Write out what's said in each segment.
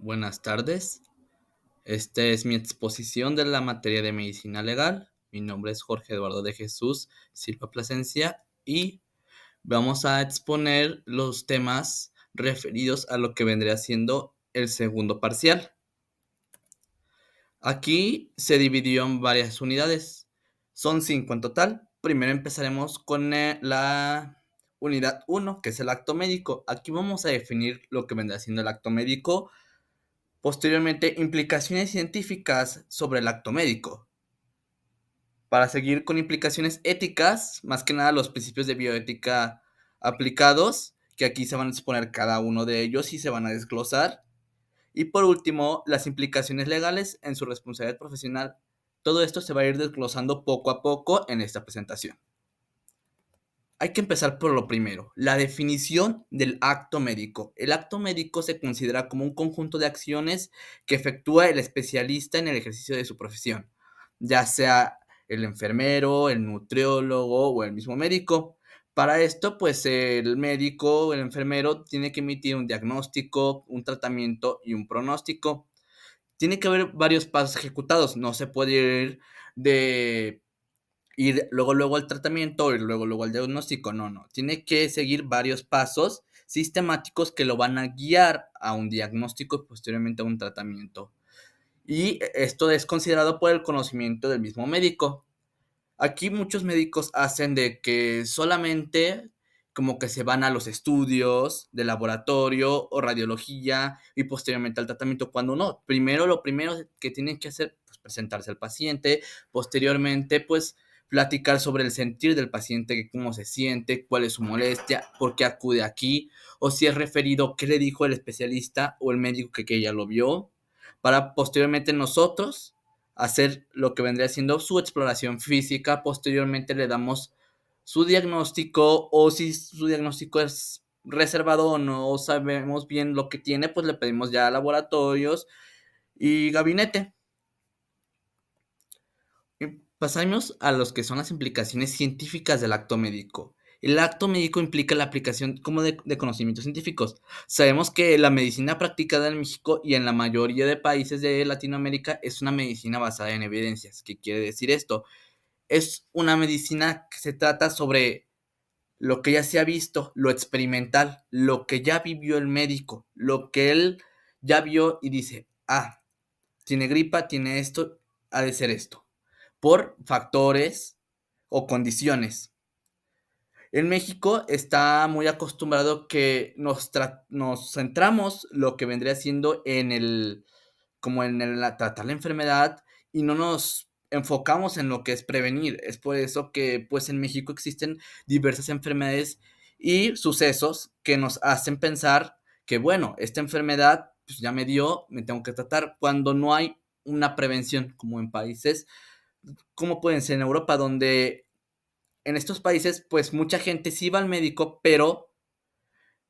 Buenas tardes. Esta es mi exposición de la materia de medicina legal. Mi nombre es Jorge Eduardo de Jesús Silva Plasencia y vamos a exponer los temas referidos a lo que vendría siendo el segundo parcial. Aquí se dividió en varias unidades. Son 5 en total. Primero empezaremos con la unidad 1, que es el acto médico. Aquí vamos a definir lo que vendrá siendo el acto médico. Posteriormente, implicaciones científicas sobre el acto médico. Para seguir con implicaciones éticas, más que nada los principios de bioética aplicados, que aquí se van a exponer cada uno de ellos y se van a desglosar. Y por último, las implicaciones legales en su responsabilidad profesional. Todo esto se va a ir desglosando poco a poco en esta presentación. Hay que empezar por lo primero, la definición del acto médico. El acto médico se considera como un conjunto de acciones que efectúa el especialista en el ejercicio de su profesión, ya sea el enfermero, el nutriólogo o el mismo médico. Para esto, pues el médico o el enfermero tiene que emitir un diagnóstico, un tratamiento y un pronóstico. Tiene que haber varios pasos ejecutados, no se puede ir de ir luego al tratamiento y luego al diagnóstico, no. Tiene que seguir varios pasos sistemáticos que lo van a guiar a un diagnóstico y posteriormente a un tratamiento. Y esto es considerado por el conocimiento del mismo médico. Aquí muchos médicos hacen de que solamente como que se van a los estudios de laboratorio o radiología y posteriormente al tratamiento, cuando no. Primero, lo primero que tienen que hacer, pues presentarse al paciente, posteriormente, pues platicar sobre el sentir del paciente, cómo se siente, cuál es su molestia, por qué acude aquí, o si es referido, qué le dijo el especialista o el médico que ya lo vio, para posteriormente nosotros hacer lo que vendría siendo su exploración física. Posteriormente le damos su diagnóstico, o si su diagnóstico es reservado o no sabemos bien lo que tiene, pues le pedimos ya a laboratorios y gabinete. Y pasamos a los que son las implicaciones científicas del acto médico. El acto médico implica la aplicación como de conocimientos científicos. Sabemos que la medicina practicada en México y en la mayoría de países de Latinoamérica es una medicina basada en evidencias. ¿Qué quiere decir esto? Es una medicina que se trata sobre lo que ya se ha visto, lo experimental, lo que ya vivió el médico, lo que él ya vio y dice, tiene gripa, tiene esto, ha de ser esto, por factores o condiciones. En México está muy acostumbrado que nos centramos lo que vendría siendo en el, como en el tratar la enfermedad y no nos enfocamos en lo que es prevenir. Es por eso que pues en México existen diversas enfermedades y sucesos que nos hacen pensar que bueno, esta enfermedad pues ya me dio, me tengo que tratar, cuando no hay una prevención como en países como pueden ser en Europa, donde en estos países pues mucha gente sí va al médico, pero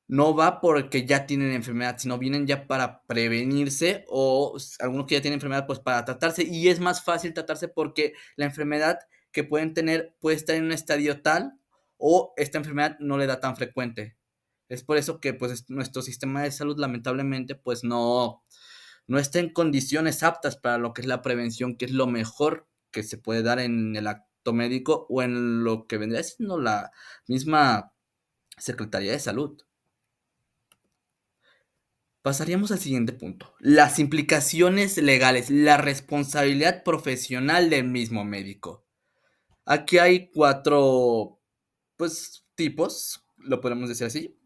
no va porque ya tienen enfermedad, sino vienen ya para prevenirse o algunos que ya tienen enfermedad, pues para tratarse. Y es más fácil tratarse porque la enfermedad que pueden tener puede estar en un estadio tal o esta enfermedad no le da tan frecuente. Es por eso que pues nuestro sistema de salud lamentablemente pues no está en condiciones aptas para lo que es la prevención, que es lo mejor que se puede dar en el acto médico o en lo que vendría siendo la misma Secretaría de Salud. Pasaríamos al siguiente punto, las implicaciones legales, la responsabilidad profesional del mismo médico. Aquí hay 4, pues, tipos, lo podemos decir así.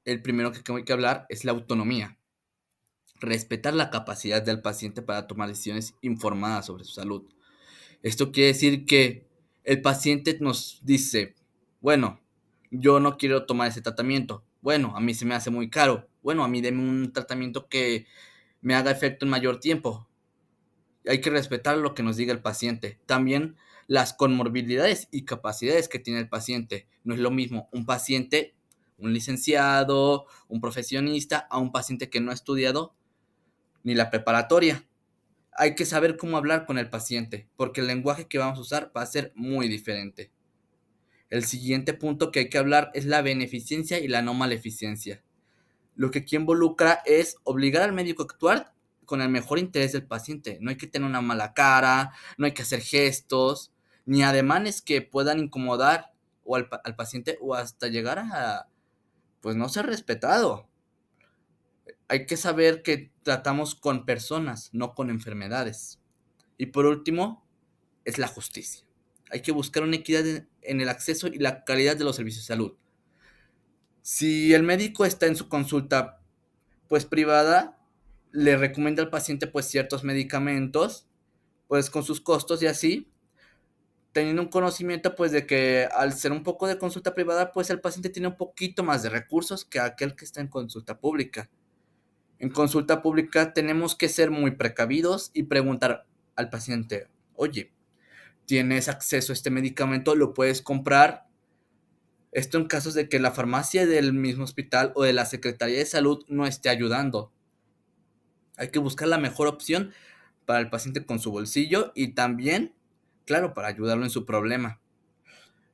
El primero que hay que hablar es la autonomía. Respetar la capacidad del paciente para tomar decisiones informadas sobre su salud. Esto quiere decir que el paciente nos dice, bueno, yo no quiero tomar ese tratamiento. Bueno, a mí se me hace muy caro. Bueno, a mí deme un tratamiento que me haga efecto en mayor tiempo. Hay que respetar lo que nos diga el paciente. También las comorbilidades y capacidades que tiene el paciente. No es lo mismo un paciente, un licenciado, un profesionista, a un paciente que no ha estudiado ni la preparatoria. Hay que saber cómo hablar con el paciente, porque el lenguaje que vamos a usar va a ser muy diferente. El siguiente punto que hay que hablar es la beneficencia y la no maleficencia. Lo que aquí involucra es obligar al médico a actuar con el mejor interés del paciente. No hay que tener una mala cara, no hay que hacer gestos, ni ademanes que puedan incomodar o al paciente o hasta llegar a, pues, no ser respetado. Hay que saber que tratamos con personas, no con enfermedades. Y por último, es la justicia. Hay que buscar una equidad en el acceso y la calidad de los servicios de salud. Si el médico está en su consulta pues privada, le recomienda al paciente pues ciertos medicamentos, pues con sus costos y así, teniendo un conocimiento pues de que al ser un poco de consulta privada, pues el paciente tiene un poquito más de recursos que aquel que está en consulta pública. En consulta pública tenemos que ser muy precavidos y preguntar al paciente, oye, ¿tienes acceso a este medicamento? ¿Lo puedes comprar? Esto en casos de que la farmacia del mismo hospital o de la Secretaría de Salud no esté ayudando. Hay que buscar la mejor opción para el paciente con su bolsillo y también, claro, para ayudarlo en su problema.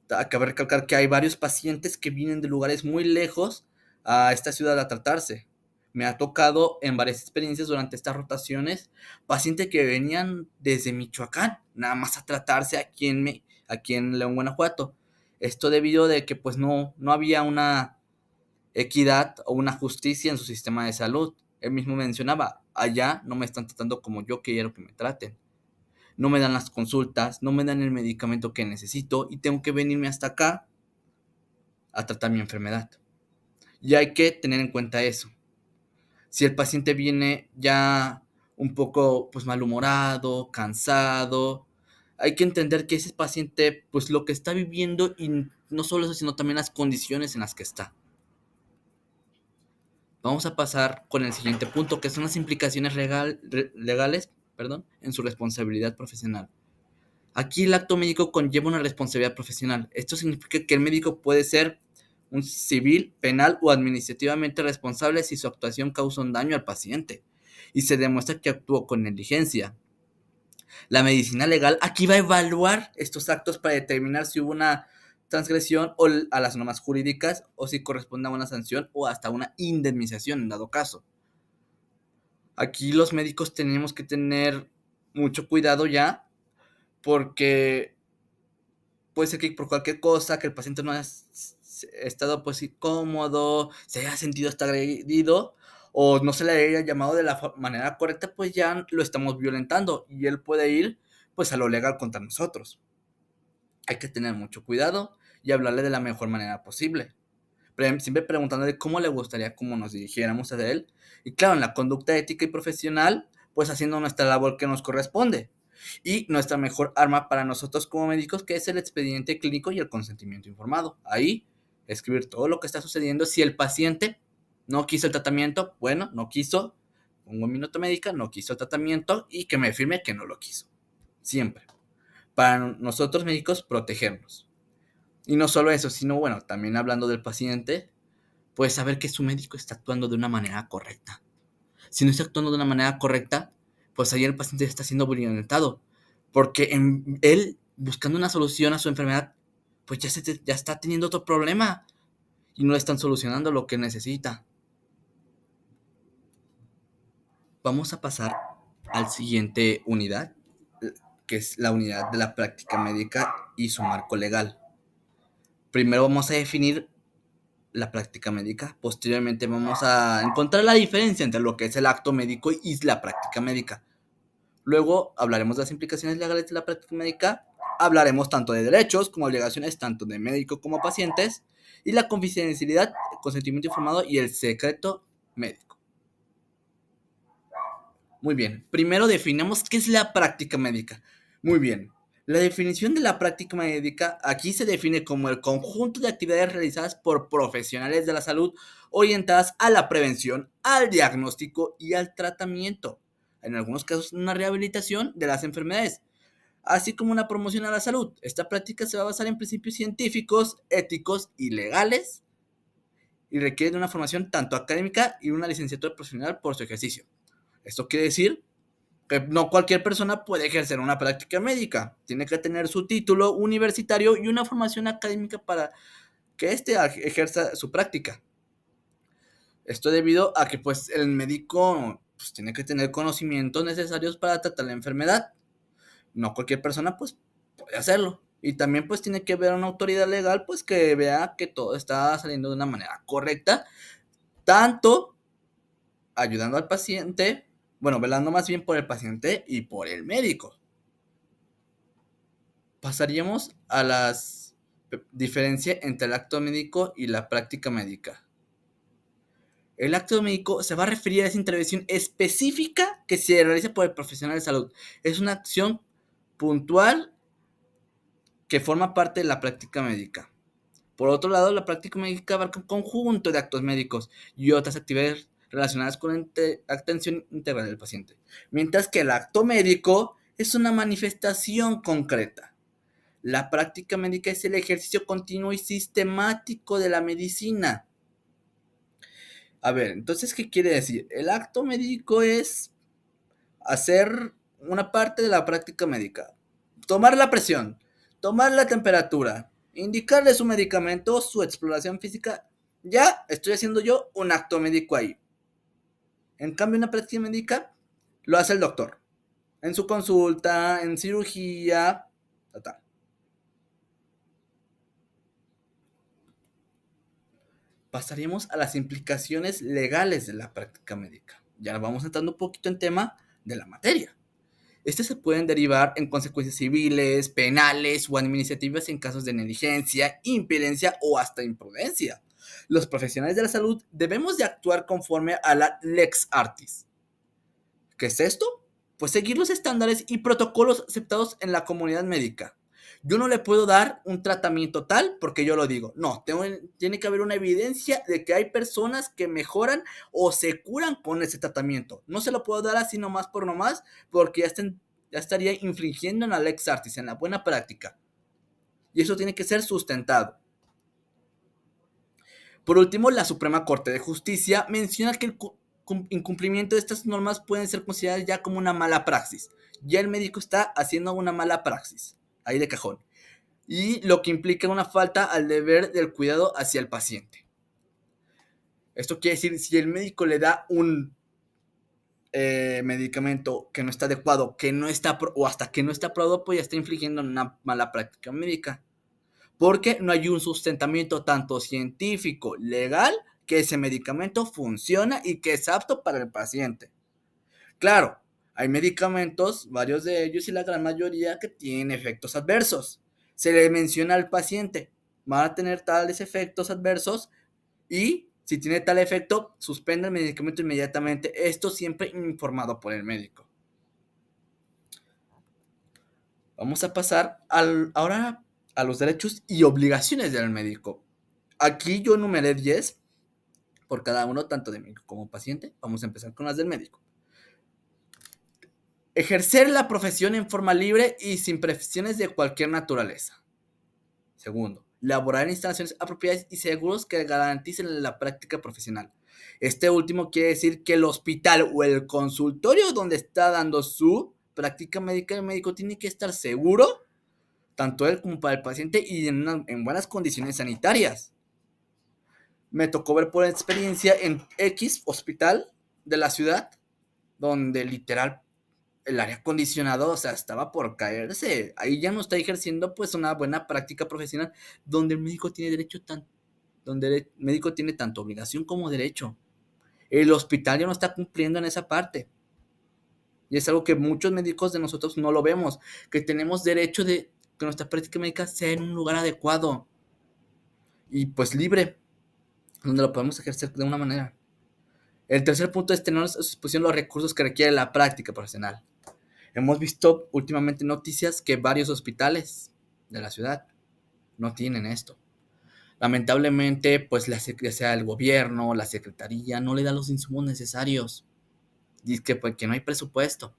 Cabe recalcar que hay varios pacientes que vienen de lugares muy lejos a esta ciudad a tratarse. Me ha tocado en varias experiencias durante estas rotaciones pacientes que venían desde Michoacán, nada más a tratarse aquí en León, Guanajuato. Esto debido de que pues no había una equidad o una justicia en su sistema de salud. Él mismo mencionaba, allá no me están tratando como yo quiero que me traten. No me dan las consultas, no me dan el medicamento que necesito y tengo que venirme hasta acá a tratar mi enfermedad. Y hay que tener en cuenta eso. Si el paciente viene ya un poco pues malhumorado, cansado, hay que entender que ese paciente pues lo que está viviendo y no solo eso, sino también las condiciones en las que está. Vamos a pasar con el siguiente punto, que son las implicaciones legales, en su responsabilidad profesional. Aquí el acto médico conlleva una responsabilidad profesional. Esto significa que el médico puede ser un civil, penal o administrativamente responsable si su actuación causa un daño al paciente y se demuestra que actuó con negligencia. La medicina legal aquí va a evaluar estos actos para determinar si hubo una transgresión a las normas jurídicas o si corresponde a una sanción o hasta una indemnización en dado caso. Aquí los médicos tenemos que tener mucho cuidado ya porque puede ser que por cualquier cosa, que el paciente no haya estado pues incómodo, se haya sentido hasta agredido o no se le haya llamado de la manera correcta, pues ya lo estamos violentando y él puede ir pues a lo legal contra nosotros. Hay que tener mucho cuidado y hablarle de la mejor manera posible. Siempre preguntándole cómo le gustaría cómo nos dirigiéramos a él. Y claro, en la conducta ética y profesional, pues haciendo nuestra labor que nos corresponde. Y nuestra mejor arma para nosotros como médicos, que es el expediente clínico y el consentimiento informado. Ahí, escribir todo lo que está sucediendo. Si el paciente no quiso el tratamiento, bueno, no quiso, pongo un minuto médica, no quiso el tratamiento y que me firme que no lo quiso. Siempre. Para nosotros médicos, protegernos. Y no solo eso, sino bueno, también hablando del paciente, pues saber que su médico está actuando de una manera correcta. Si no está actuando de una manera correcta, pues ahí el paciente está siendo violentado, porque él, buscando una solución a su enfermedad, pues ya está teniendo otro problema y no le están solucionando lo que necesita. Vamos a pasar al siguiente unidad, que es la unidad de la práctica médica y su marco legal. Primero vamos a definir la práctica médica. Posteriormente vamos a encontrar la diferencia entre lo que es el acto médico y la práctica médica. Luego hablaremos de las implicaciones legales de la práctica médica. Hablaremos tanto de derechos como obligaciones, tanto de médico como pacientes, y la confidencialidad, el consentimiento informado y el secreto médico. Muy bien, primero definamos qué es la práctica médica. Muy bien, la definición de la práctica médica aquí se define como el conjunto de actividades realizadas por profesionales de la salud orientadas a la prevención, al diagnóstico y al tratamiento. En algunos casos, una rehabilitación de las enfermedades, así como una promoción a la salud. Esta práctica se va a basar en principios científicos, éticos y legales y requiere de una formación tanto académica y una licenciatura profesional por su ejercicio. Esto quiere decir que no cualquier persona puede ejercer una práctica médica. Tiene que tener su título universitario y una formación académica para que éste ejerza su práctica. Esto debido a que pues el médico pues, tiene que tener conocimientos necesarios para tratar la enfermedad. No cualquier persona pues puede hacerlo. Y también pues tiene que ver una autoridad legal pues que vea que todo está saliendo de una manera correcta, tanto ayudando al paciente, bueno, velando más bien por el paciente y por el médico. Pasaríamos a las diferencia entre el acto médico y la práctica médica. El acto médico se va a referir a esa intervención específica que se realiza por el profesional de salud. Es una acción puntual que forma parte de la práctica médica. Por otro lado, la práctica médica abarca un conjunto de actos médicos y otras actividades relacionadas con la atención integral del paciente, mientras que el acto médico es una manifestación concreta. La práctica médica es el ejercicio continuo y sistemático de la medicina. A ver, entonces, ¿qué quiere decir? El acto médico es hacer una parte de la práctica médica. Tomar la presión, tomar la temperatura, indicarle su medicamento, su exploración física. Ya estoy haciendo yo un acto médico ahí. En cambio, una práctica médica lo hace el doctor. En su consulta, en cirugía, tal. Pasaríamos a las implicaciones legales de la práctica médica. Ya vamos entrando un poquito en tema de la materia. Estas se pueden derivar en consecuencias civiles, penales o administrativas en casos de negligencia, imprudencia o hasta imprudencia. Los profesionales de la salud debemos de actuar conforme a la Lex Artis. ¿Qué es esto? Pues seguir los estándares y protocolos aceptados en la comunidad médica. Yo no le puedo dar un tratamiento tal porque yo lo digo. No, tiene que haber una evidencia de que hay personas que mejoran o se curan con ese tratamiento. No se lo puedo dar así nomás por nomás porque ya estaría infringiendo en la Lex Artis, en la buena práctica. Y eso tiene que ser sustentado. Por último, la Suprema Corte de Justicia menciona que el incumplimiento de estas normas pueden ser consideradas ya como una mala praxis. Ya el médico está haciendo una mala praxis, ahí de cajón. Y lo que implica una falta al deber del cuidado hacia el paciente. Esto quiere decir, si el médico le da un medicamento que no está adecuado, que no está o hasta que no está aprobado, pues ya está infligiendo una mala práctica médica. Porque no hay un sustentamiento tanto científico, legal, que ese medicamento funciona y que es apto para el paciente. Claro, hay medicamentos, varios de ellos y la gran mayoría, que tienen efectos adversos. Se le menciona al paciente, van a tener tales efectos adversos y si tiene tal efecto, suspende el medicamento inmediatamente. Esto siempre informado por el médico. Vamos a pasar ahora a los derechos y obligaciones del médico. Aquí yo enumeré 10 por cada uno, tanto de médico como paciente. Vamos a empezar con las del médico. Ejercer la profesión en forma libre y sin presiones de cualquier naturaleza. Segundo, laborar en instalaciones apropiadas y seguros que garanticen la práctica profesional. Este último quiere decir que el hospital o el consultorio donde está dando su práctica médica, el médico tiene que estar seguro, tanto él como para el paciente, y en buenas condiciones sanitarias. Me tocó ver por experiencia en X hospital de la ciudad, donde literal el aire acondicionado, o sea, estaba por caerse. Ahí ya no está ejerciendo pues una buena práctica profesional, donde el médico tiene donde el médico tiene tanto obligación como derecho. El hospital ya no está cumpliendo en esa parte. Y es algo que muchos médicos de nosotros no lo vemos, que tenemos derecho de que nuestra práctica médica sea en un lugar adecuado y pues libre, donde lo podemos ejercer de una manera. El tercer punto es tener a su disposición los recursos que requiere la práctica profesional. Hemos visto últimamente noticias que varios hospitales de la ciudad no tienen esto. Lamentablemente, pues ya sea el gobierno, la secretaría, no le da los insumos necesarios. Dice que, pues, que no hay presupuesto.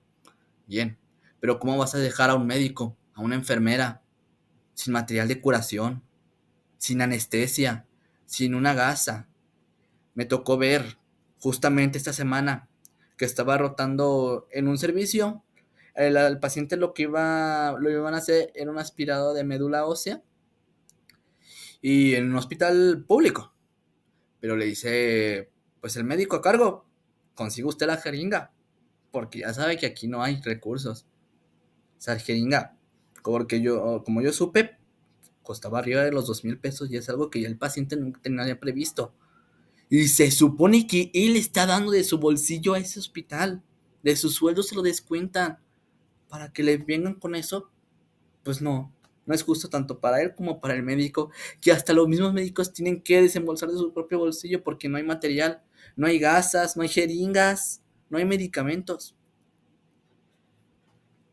Bien, pero ¿cómo vas a dejar a un médico, a una enfermera, sin material de curación, sin anestesia, sin una gasa? Me tocó ver justamente esta semana que estaba rotando en un servicio. El paciente lo iban a hacer era un aspirado de médula ósea y en un hospital público. Pero le dice Pues el médico a cargo, consiga usted la jeringa, porque ya sabe que aquí no hay recursos. O sea, jeringa, porque como yo supe, costaba arriba de los 2,000 pesos y es algo que ya el paciente nunca tenía previsto. Y se supone que él está dando de su bolsillo a ese hospital, de su sueldo se lo descuentan, para que le vengan con eso, pues no, no es justo tanto para él como para el médico, que hasta los mismos médicos tienen que desembolsar de su propio bolsillo porque no hay material, no hay gasas, no hay jeringas, no hay medicamentos.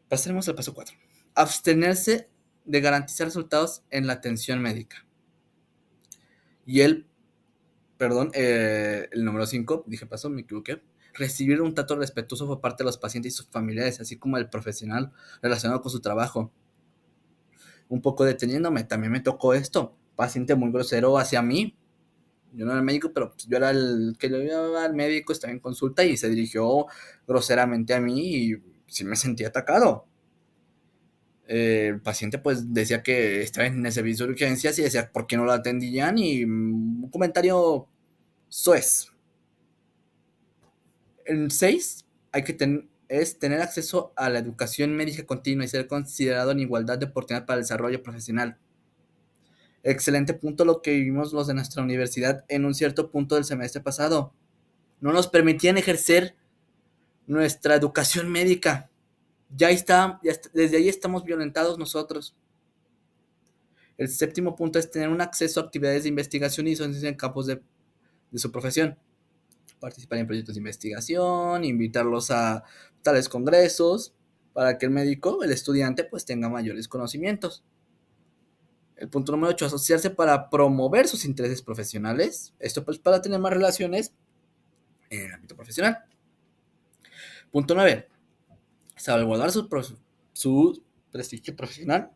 Pasemos al paso 4. Abstenerse de garantizar resultados en la atención médica. Y el número 5, dije paso, me equivoqué. Recibir un trato respetuoso por parte de los pacientes y sus familiares, así como el profesional relacionado con su trabajo. Un poco deteniéndome, también me tocó esto. Paciente muy grosero hacia mí. Yo no era el médico, pero yo era el que le llevaba al médico, estaba en consulta y se dirigió groseramente a mí y sí me sentí atacado. El paciente pues decía que estaba en el servicio de urgencias y decía por qué no lo atendían y un comentario soez. El 6 es tener acceso a la educación médica continua y ser considerado en igualdad de oportunidad para el desarrollo profesional. Excelente punto lo que vivimos los de nuestra universidad en un cierto punto del semestre pasado. No nos permitían ejercer nuestra educación médica. Desde ahí estamos violentados nosotros. El séptimo punto es tener un acceso a actividades de investigación y docencia en campos de su profesión. Participar en proyectos de investigación, invitarlos a tales congresos, para que el médico, el estudiante, pues tenga mayores conocimientos. El punto número 8, asociarse para promover sus intereses profesionales. Esto pues para tener más relaciones en el ámbito profesional. Punto 9, salvaguardar su prestigio profesional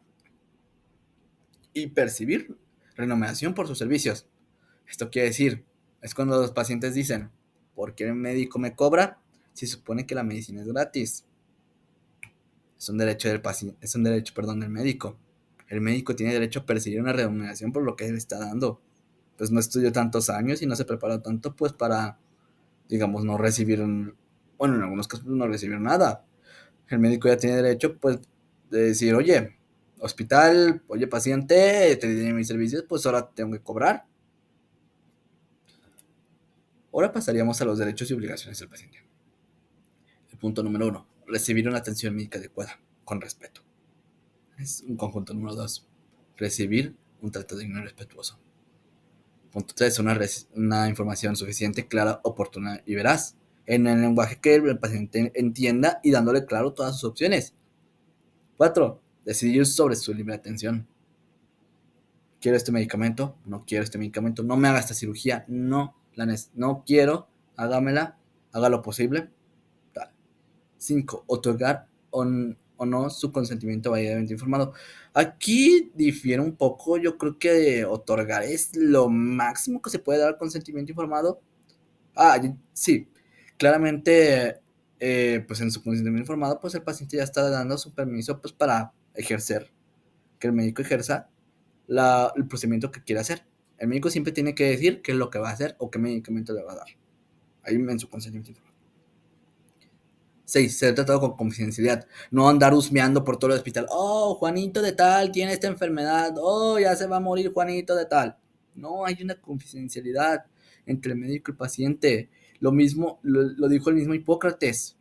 y percibir remuneración por sus servicios. Esto quiere decir, es cuando los pacientes dicen, ¿por qué el médico me cobra si supone que la medicina es gratis? Es un derecho del paciente, es un derecho, perdón, del médico. El médico tiene derecho a percibir una remuneración por lo que él está dando. Pues no estudió tantos años y no se preparó tanto pues para, digamos, no recibir bueno, en algunos casos no recibir nada. El médico ya tiene derecho pues de decir, oye, hospital, oye paciente, te di mis servicios, pues ahora tengo que cobrar. Ahora pasaríamos a los derechos y obligaciones del paciente. El punto número 1, recibir una atención médica adecuada, con respeto. Es un conjunto número 2, recibir un trato digno y respetuoso. Punto 3, una información suficiente, clara, oportuna y veraz, en el lenguaje que el paciente entienda y dándole claro todas sus opciones. 4, decidir sobre su libre atención. ¿Quiero este medicamento? No quiero este medicamento. No me haga esta cirugía. No quiero. Hágamela. Haga lo posible. 5, otorgar o no su consentimiento válidamente informado. Aquí difiere un poco, yo creo que otorgar es lo máximo que se puede dar consentimiento informado. Sí, claramente, pues en su consentimiento informado, pues el paciente ya está dando su permiso pues para ejercer, que el médico ejerza el procedimiento que quiere hacer. El médico siempre tiene que decir qué es lo que va a hacer o qué medicamento le va a dar. Ahí en su consentimiento informado. 6, ser tratado con confidencialidad. No andar husmeando por todo el hospital. Oh, Juanito de tal tiene esta enfermedad. Oh, ya se va a morir Juanito de tal. No, hay una confidencialidad entre el médico y el paciente. Lo mismo, lo dijo el mismo Hipócrates.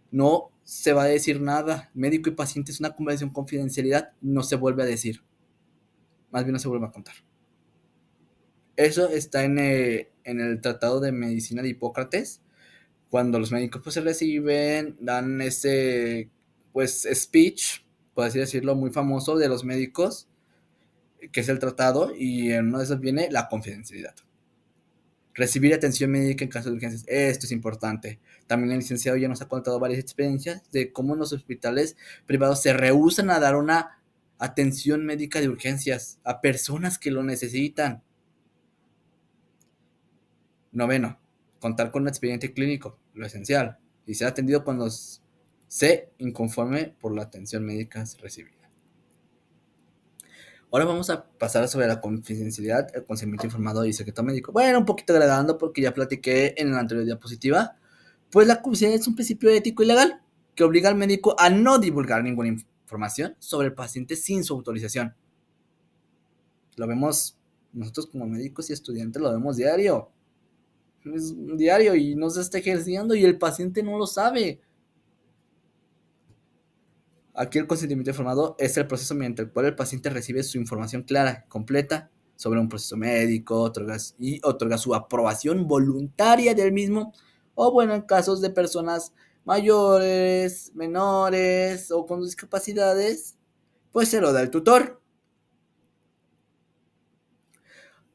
No se va a decir nada. Médico y paciente es una conversación confidencialidad. No se vuelve a decir. Más bien no se vuelve a contar. Eso está en el Tratado de Medicina de Hipócrates. Cuando los médicos pues se reciben, dan ese pues speech, por así decirlo, muy famoso de los médicos, que es el tratado, y en uno de esos viene la confidencialidad. Recibir atención médica en caso de urgencias, esto es importante. También el licenciado ya nos ha contado varias experiencias de cómo en los hospitales privados se rehúsan a dar una atención médica de urgencias a personas que lo necesitan. 9, contar con un expediente clínico, lo esencial, y ser atendido cuando se inconforme por la atención médica recibida. Ahora vamos a pasar sobre la confidencialidad, el consentimiento informado y secreto médico. Bueno, un poquito agradando porque ya platiqué en la anterior diapositiva. Pues la confidencialidad es un principio ético y legal que obliga al médico a no divulgar ninguna información sobre el paciente sin su autorización. Lo vemos nosotros como médicos y estudiantes, lo vemos diario. Es diario y no se está ejerciendo y el paciente no lo sabe. Aquí el consentimiento informado es el proceso mediante el cual el paciente recibe su información clara, completa, sobre un proceso médico, otorga su aprobación voluntaria del mismo, o bueno, en casos de personas mayores, menores o con discapacidades, pues se lo da el tutor.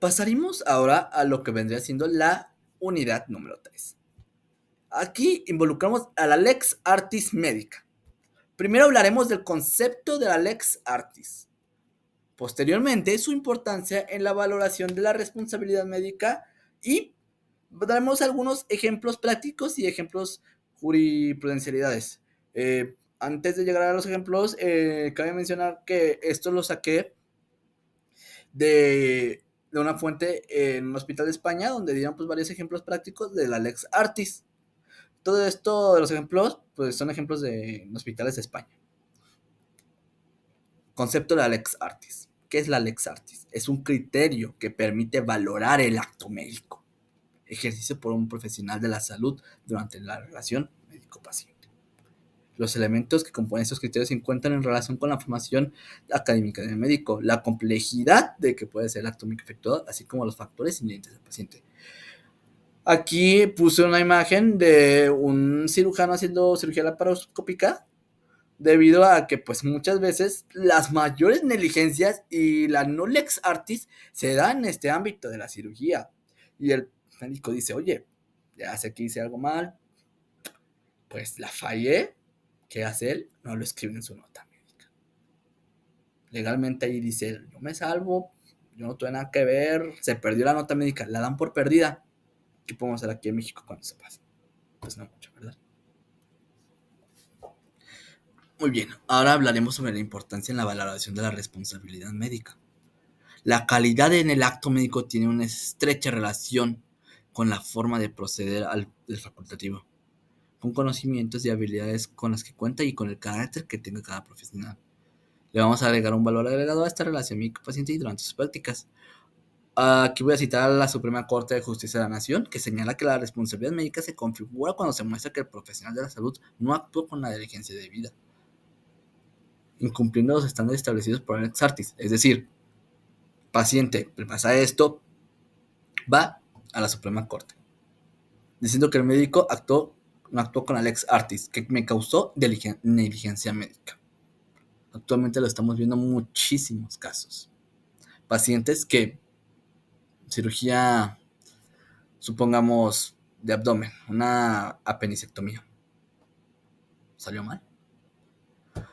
Pasaremos ahora a lo que vendría siendo la unidad número 3. Aquí involucramos a la lex artis médica. Primero hablaremos del concepto de la lex artis. Posteriormente, su importancia en la valoración de la responsabilidad médica y daremos algunos ejemplos prácticos y ejemplos jurisprudencialidades. Antes de llegar a los ejemplos, cabe mencionar que esto lo saqué de una fuente en un hospital de España donde dieron pues varios ejemplos prácticos de la Lex Artis. Todo esto de los ejemplos pues son ejemplos de hospitales de España. Concepto de la Lex Artis. ¿Qué es la Lex Artis? Es un criterio que permite valorar el acto médico, ejercicio por un profesional de la salud durante la relación médico-paciente. Los elementos que componen estos criterios se encuentran en relación con la formación académica del médico, la complejidad de que puede ser el acto médico efectuado, así como los factores inherentes al paciente. Aquí puse una imagen de un cirujano haciendo cirugía laparoscópica debido a que pues muchas veces las mayores negligencias y la no lex artis se dan en este ámbito de la cirugía. Y el médico dice, oye, ya sé que hice algo mal, pues la fallé. ¿Qué hace él? No lo escribe en su nota médica. Legalmente ahí dice, yo me salvo, yo no tuve nada que ver, se perdió la nota médica, la dan por perdida. ¿Qué podemos hacer aquí en México cuando se pasa? Pues no mucho, ¿verdad? Muy bien, ahora hablaremos sobre la importancia en la valoración de la responsabilidad médica. La calidad en el acto médico tiene una estrecha relación con la forma de proceder del facultativo, con conocimientos y habilidades con las que cuenta y con el carácter que tenga cada profesional. Le vamos a agregar un valor agregado a esta relación médico-paciente y durante sus prácticas. Aquí voy a citar a la Suprema Corte de Justicia de la Nación, que señala que la responsabilidad médica se configura cuando se muestra que el profesional de la salud no actuó con la diligencia debida, incumpliendo los estándares establecidos por el ex artis. Es decir, paciente, le pasa esto, va a la Suprema Corte, diciendo que el médico no actuó con el ex artis, que me causó negligencia médica. Actualmente lo estamos viendo en muchísimos casos. Pacientes que cirugía, supongamos, de abdomen, una apenisectomía, salió mal.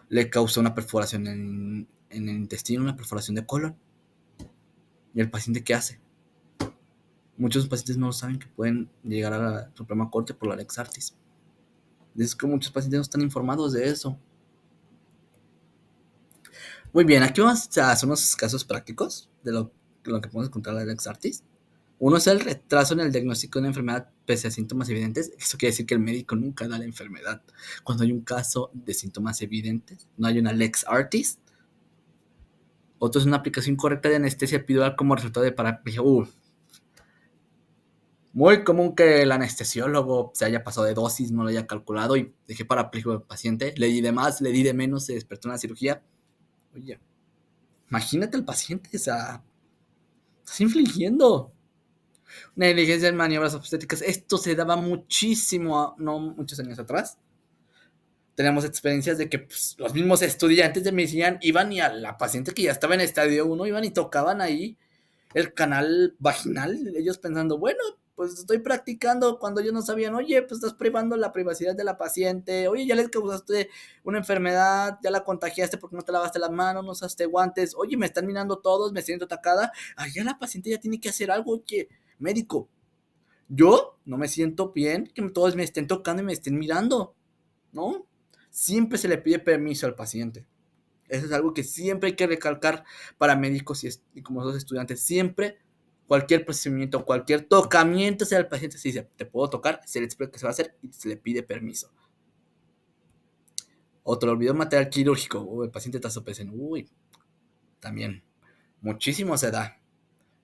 Le causó una perforación en el intestino, una perforación de colon. ¿Y el paciente qué hace? Muchos pacientes no lo saben que pueden llegar a la Suprema Corte por la Lex Artis. Es que muchos pacientes no están informados de eso. Muy bien, aquí vamos a hacer unos casos prácticos de lo que podemos encontrar en la Lex Artis. Uno es el retraso en el diagnóstico de una enfermedad pese a síntomas evidentes. Eso quiere decir que el médico nunca da la enfermedad. Cuando hay un caso de síntomas evidentes, no hay una Lex Artis. Otro es una aplicación correcta de anestesia epidural como resultado de paraplegia. Muy común que el anestesiólogo se haya pasado de dosis, no lo haya calculado y dejé parapléjico al paciente. Le di de más, le di de menos, se despertó en la cirugía. Oye, imagínate al paciente, o sea, estás infligiendo negligencia en maniobras obstétricas. Esto se daba muchísimo, no muchos años atrás. Tenemos experiencias de que pues, los mismos estudiantes de medicina iban y a la paciente que ya estaba en estadio 1 iban y tocaban ahí el canal vaginal, ellos pensando, bueno, pues estoy practicando cuando ellos no sabían, oye, pues estás privando la privacidad de la paciente, oye, ya les causaste una enfermedad, ya la contagiaste porque no te lavaste las manos, no usaste guantes, oye, me están mirando todos, me siento atacada, allá la paciente ya tiene que hacer algo, oye, médico, yo no me siento bien que todos me estén tocando y me estén mirando, ¿no? Siempre se le pide permiso al paciente. Eso es algo que siempre hay que recalcar para médicos y como los estudiantes. Siempre, cualquier procedimiento, cualquier tocamiento sea el paciente, se dice, te puedo tocar, se le explica qué se va a hacer y se le pide permiso. O te lo olvidó material quirúrgico, o el paciente está sopesando. Uy, también, muchísimo se da.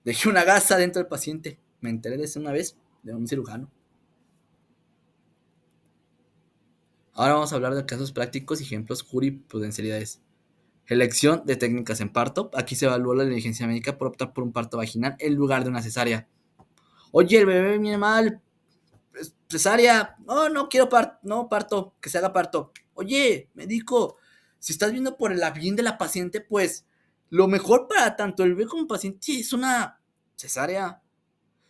Dejé una gasa dentro del paciente. Me enteré de eso una vez de un cirujano. Ahora vamos a hablar de casos prácticos y ejemplos jurisprudencialidades. Elección de técnicas en parto. Aquí se evalúa la diligencia médica por optar por un parto vaginal en lugar de una cesárea. Oye, el bebé viene mal. Cesárea. No, no quiero parto. No, parto. Que se haga parto. Oye, médico, si estás viendo por el bien de la paciente, pues lo mejor para tanto el bebé como el paciente es una cesárea.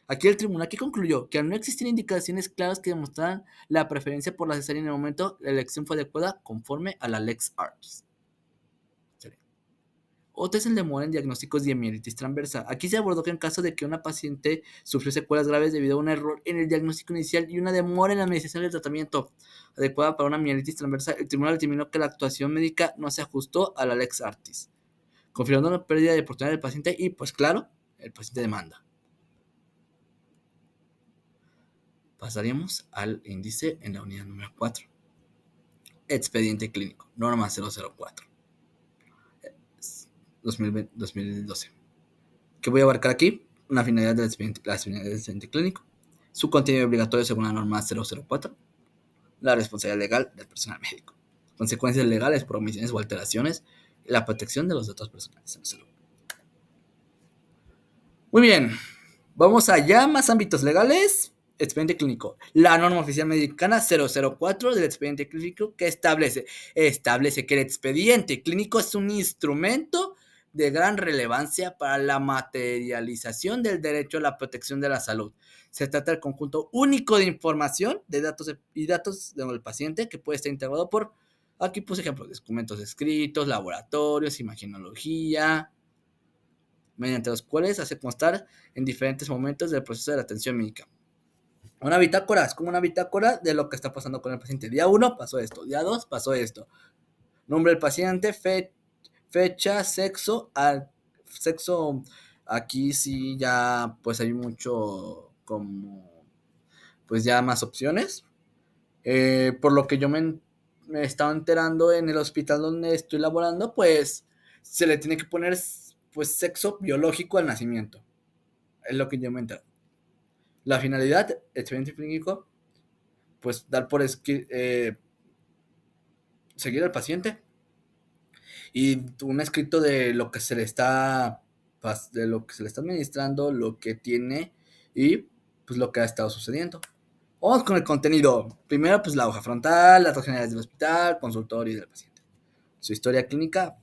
Aquí el tribunal que concluyó que al no existir indicaciones claras que demostraran la preferencia por la cesárea en el momento, la elección fue adecuada conforme a la Lex Arts. Otro es el demora en diagnósticos de mielitis transversa. Aquí se abordó que en caso de que una paciente sufrió secuelas graves debido a un error en el diagnóstico inicial y una demora en la administración del tratamiento adecuada para una mielitis transversa, el tribunal determinó que la actuación médica no se ajustó a la Lex Artis, confirmando la pérdida de oportunidad del paciente y, pues claro, el paciente demanda. Pasaríamos al índice en la unidad número 4. Expediente clínico, norma 004, 2012. ¿Qué voy a abarcar aquí? Una finalidad del expediente clínico, su contenido obligatorio según la norma 004, la responsabilidad legal del personal médico, consecuencias legales por omisiones o alteraciones y la protección de los datos personales en salud. Muy bien, vamos allá, más ámbitos legales. Expediente clínico. La norma oficial mexicana 004 del expediente clínico que establece que el expediente clínico es un instrumento de gran relevancia para la materialización del derecho a la protección de la salud. Se trata del conjunto único de información de datos del paciente que puede estar integrado por, aquí puse ejemplos, documentos escritos, laboratorios, imagenología, mediante los cuales hace constar en diferentes momentos del proceso de la atención médica. Una bitácora es como una bitácora de lo que está pasando con el paciente. Día 1 pasó esto, día 2 pasó esto. Nombre del paciente, fecha, sexo. Sexo, aquí sí ya pues hay mucho como pues ya más opciones. Por lo que yo me estaba enterando en el hospital donde estoy laborando, pues se le tiene que poner pues sexo biológico al nacimiento. Es lo que yo me entero. La finalidad, expediente clínico, pues dar por seguir al paciente y un escrito de lo que se le está administrando, lo que tiene y pues lo que ha estado sucediendo. Vamos con el contenido. Primero, pues la hoja frontal, datos generales del hospital, consultorio y del paciente. Su historia clínica,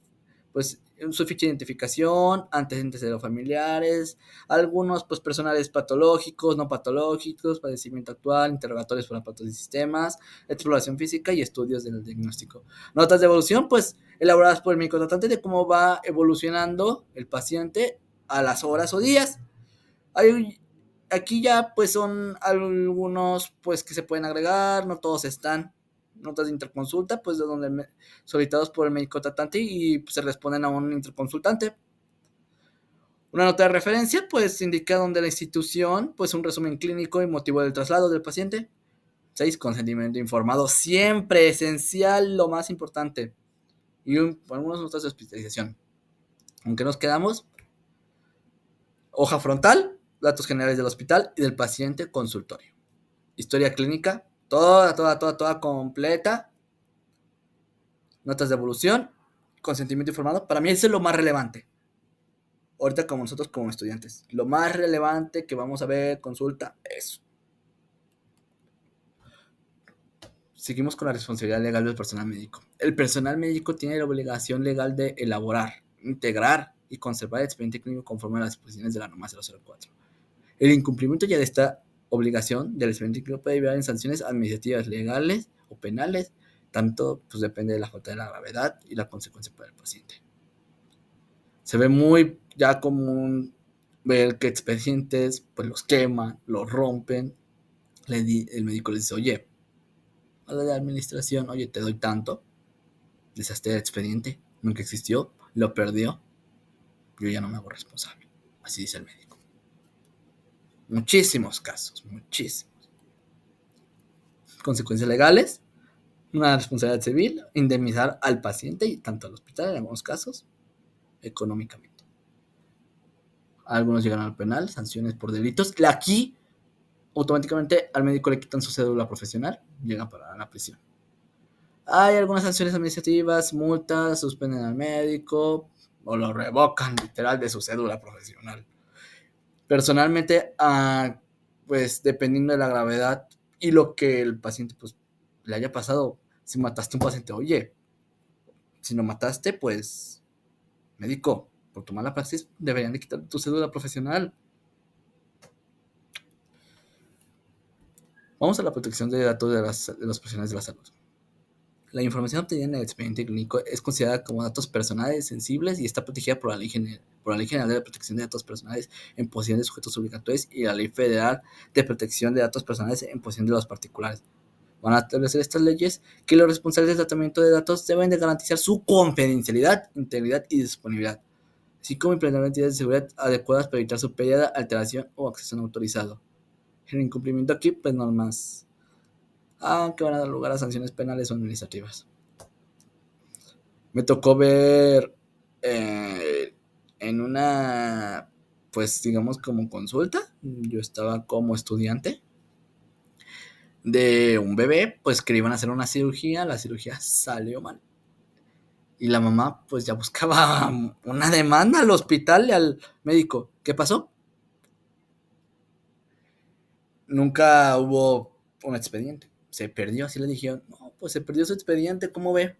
pues su ficha de identificación, antecedentes de los familiares, algunos pues personales patológicos, no patológicos, padecimiento actual, interrogatorios por aparatos y sistemas, exploración física y estudios del diagnóstico. Notas de evolución, pues elaboradas por el médico tratante de cómo va evolucionando el paciente a las horas o días. Aquí ya pues son algunos pues que se pueden agregar, no todos están. Notas de interconsulta, pues de donde solicitados por el médico tratante y pues, se responden a un interconsultante. Una nota de referencia, pues indica donde la institución, pues un resumen clínico y motivo del traslado del paciente. 6. Consentimiento informado, siempre esencial, lo más importante. Y algunas notas de hospitalización. ¿Aunque nos quedamos? Hoja frontal, datos generales del hospital y del paciente, consultorio. Historia clínica, toda completa. Notas de evolución, consentimiento informado. Para mí eso es lo más relevante. Ahorita como nosotros como estudiantes. Lo más relevante que vamos a ver, consulta, eso. Seguimos con la responsabilidad legal del personal médico. El personal médico tiene la obligación legal de elaborar, integrar y conservar el expediente clínico conforme a las disposiciones de la norma 004. El incumplimiento ya de esta obligación del expediente clínico puede derivar en sanciones administrativas, legales o penales. Tanto pues depende de la falta de la gravedad y la consecuencia para el paciente. Se ve muy ya común ver que expedientes pues los queman, los rompen. El médico les dice, oye, a la de administración, oye, te doy tanto, deshazte el expediente, nunca existió, lo perdió, yo ya no me hago responsable. Así dice el médico. Muchísimos casos, muchísimos. Consecuencias legales, una responsabilidad civil, indemnizar al paciente y tanto al hospital en algunos casos, económicamente. Algunos llegan al penal, sanciones por delitos. Aquí, automáticamente al médico le quitan su cédula profesional, llega para la prisión. Hay algunas sanciones administrativas, multas, suspenden al médico o lo revocan literal de su cédula profesional. Personalmente, pues dependiendo de la gravedad y lo que el paciente pues le haya pasado, si mataste a un paciente, oye, si no mataste, pues médico, por tu mala praxis deberían de quitar tu cédula profesional. Vamos a la protección de datos de los profesionales de la salud. La información obtenida en el expediente clínico es considerada como datos personales sensibles y está protegida por la Ley General de Protección de Datos Personales en posesión de sujetos obligatorios y la Ley Federal de Protección de Datos Personales en posesión de los particulares. Van a establecer estas leyes que los responsables del tratamiento de datos deben de garantizar su confidencialidad, integridad y disponibilidad, así como implementar medidas de seguridad adecuadas para evitar su pérdida, alteración o acceso no autorizado. El incumplimiento aquí, pues normas que van a dar lugar a sanciones penales o administrativas. Me tocó ver en una, pues digamos como consulta, yo estaba como estudiante de un bebé, pues que le iban a hacer una cirugía, la cirugía salió mal. Y la mamá pues ya buscaba una demanda al hospital y al médico. ¿Qué pasó? Nunca hubo un expediente. Se perdió, así le dijeron. No, pues se perdió su expediente, ¿cómo ve?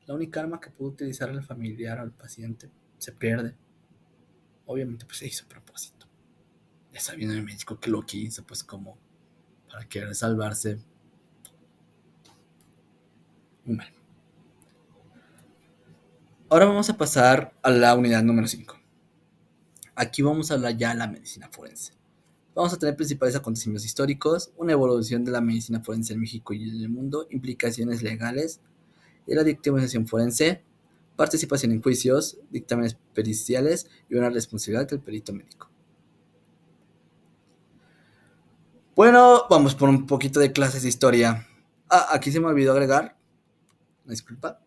La única arma que pudo utilizar el familiar al paciente se pierde. Obviamente pues se hizo a propósito. Ya sabiendo el médico que lo que hizo, pues como para querer salvarse. Muy mal. Ahora vamos a pasar a la unidad número 5. Aquí vamos a hablar ya de la medicina forense. Vamos a tener principales acontecimientos históricos, una evolución de la medicina forense en México y en el mundo, implicaciones legales de la dictamización forense, participación en juicios, dictámenes periciales y una responsabilidad del perito médico. Bueno, vamos por un poquito de clases de historia. Aquí se me olvidó agregar, disculpa.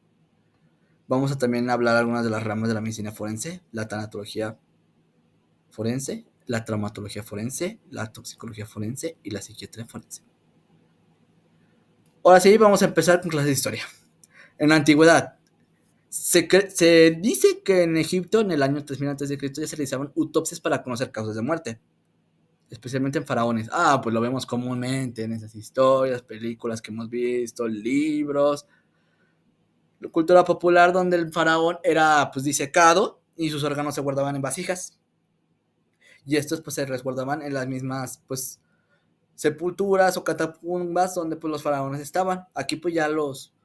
Vamos a también hablar algunas de las ramas de la medicina forense, la tanatología forense, la traumatología forense, la toxicología forense y la psiquiatría forense. Ahora sí, vamos a empezar con clases de historia. En la antigüedad, se dice que en Egipto, en el año 3000 a.C., ya se realizaban autopsias para conocer causas de muerte, especialmente en faraones. Pues lo vemos comúnmente en esas historias, películas que hemos visto, libros, la cultura popular donde el faraón era pues disecado y sus órganos se guardaban en vasijas. Y estos pues se resguardaban en las mismas pues sepulturas o catacumbas donde pues los faraones estaban. Aquí pues ya los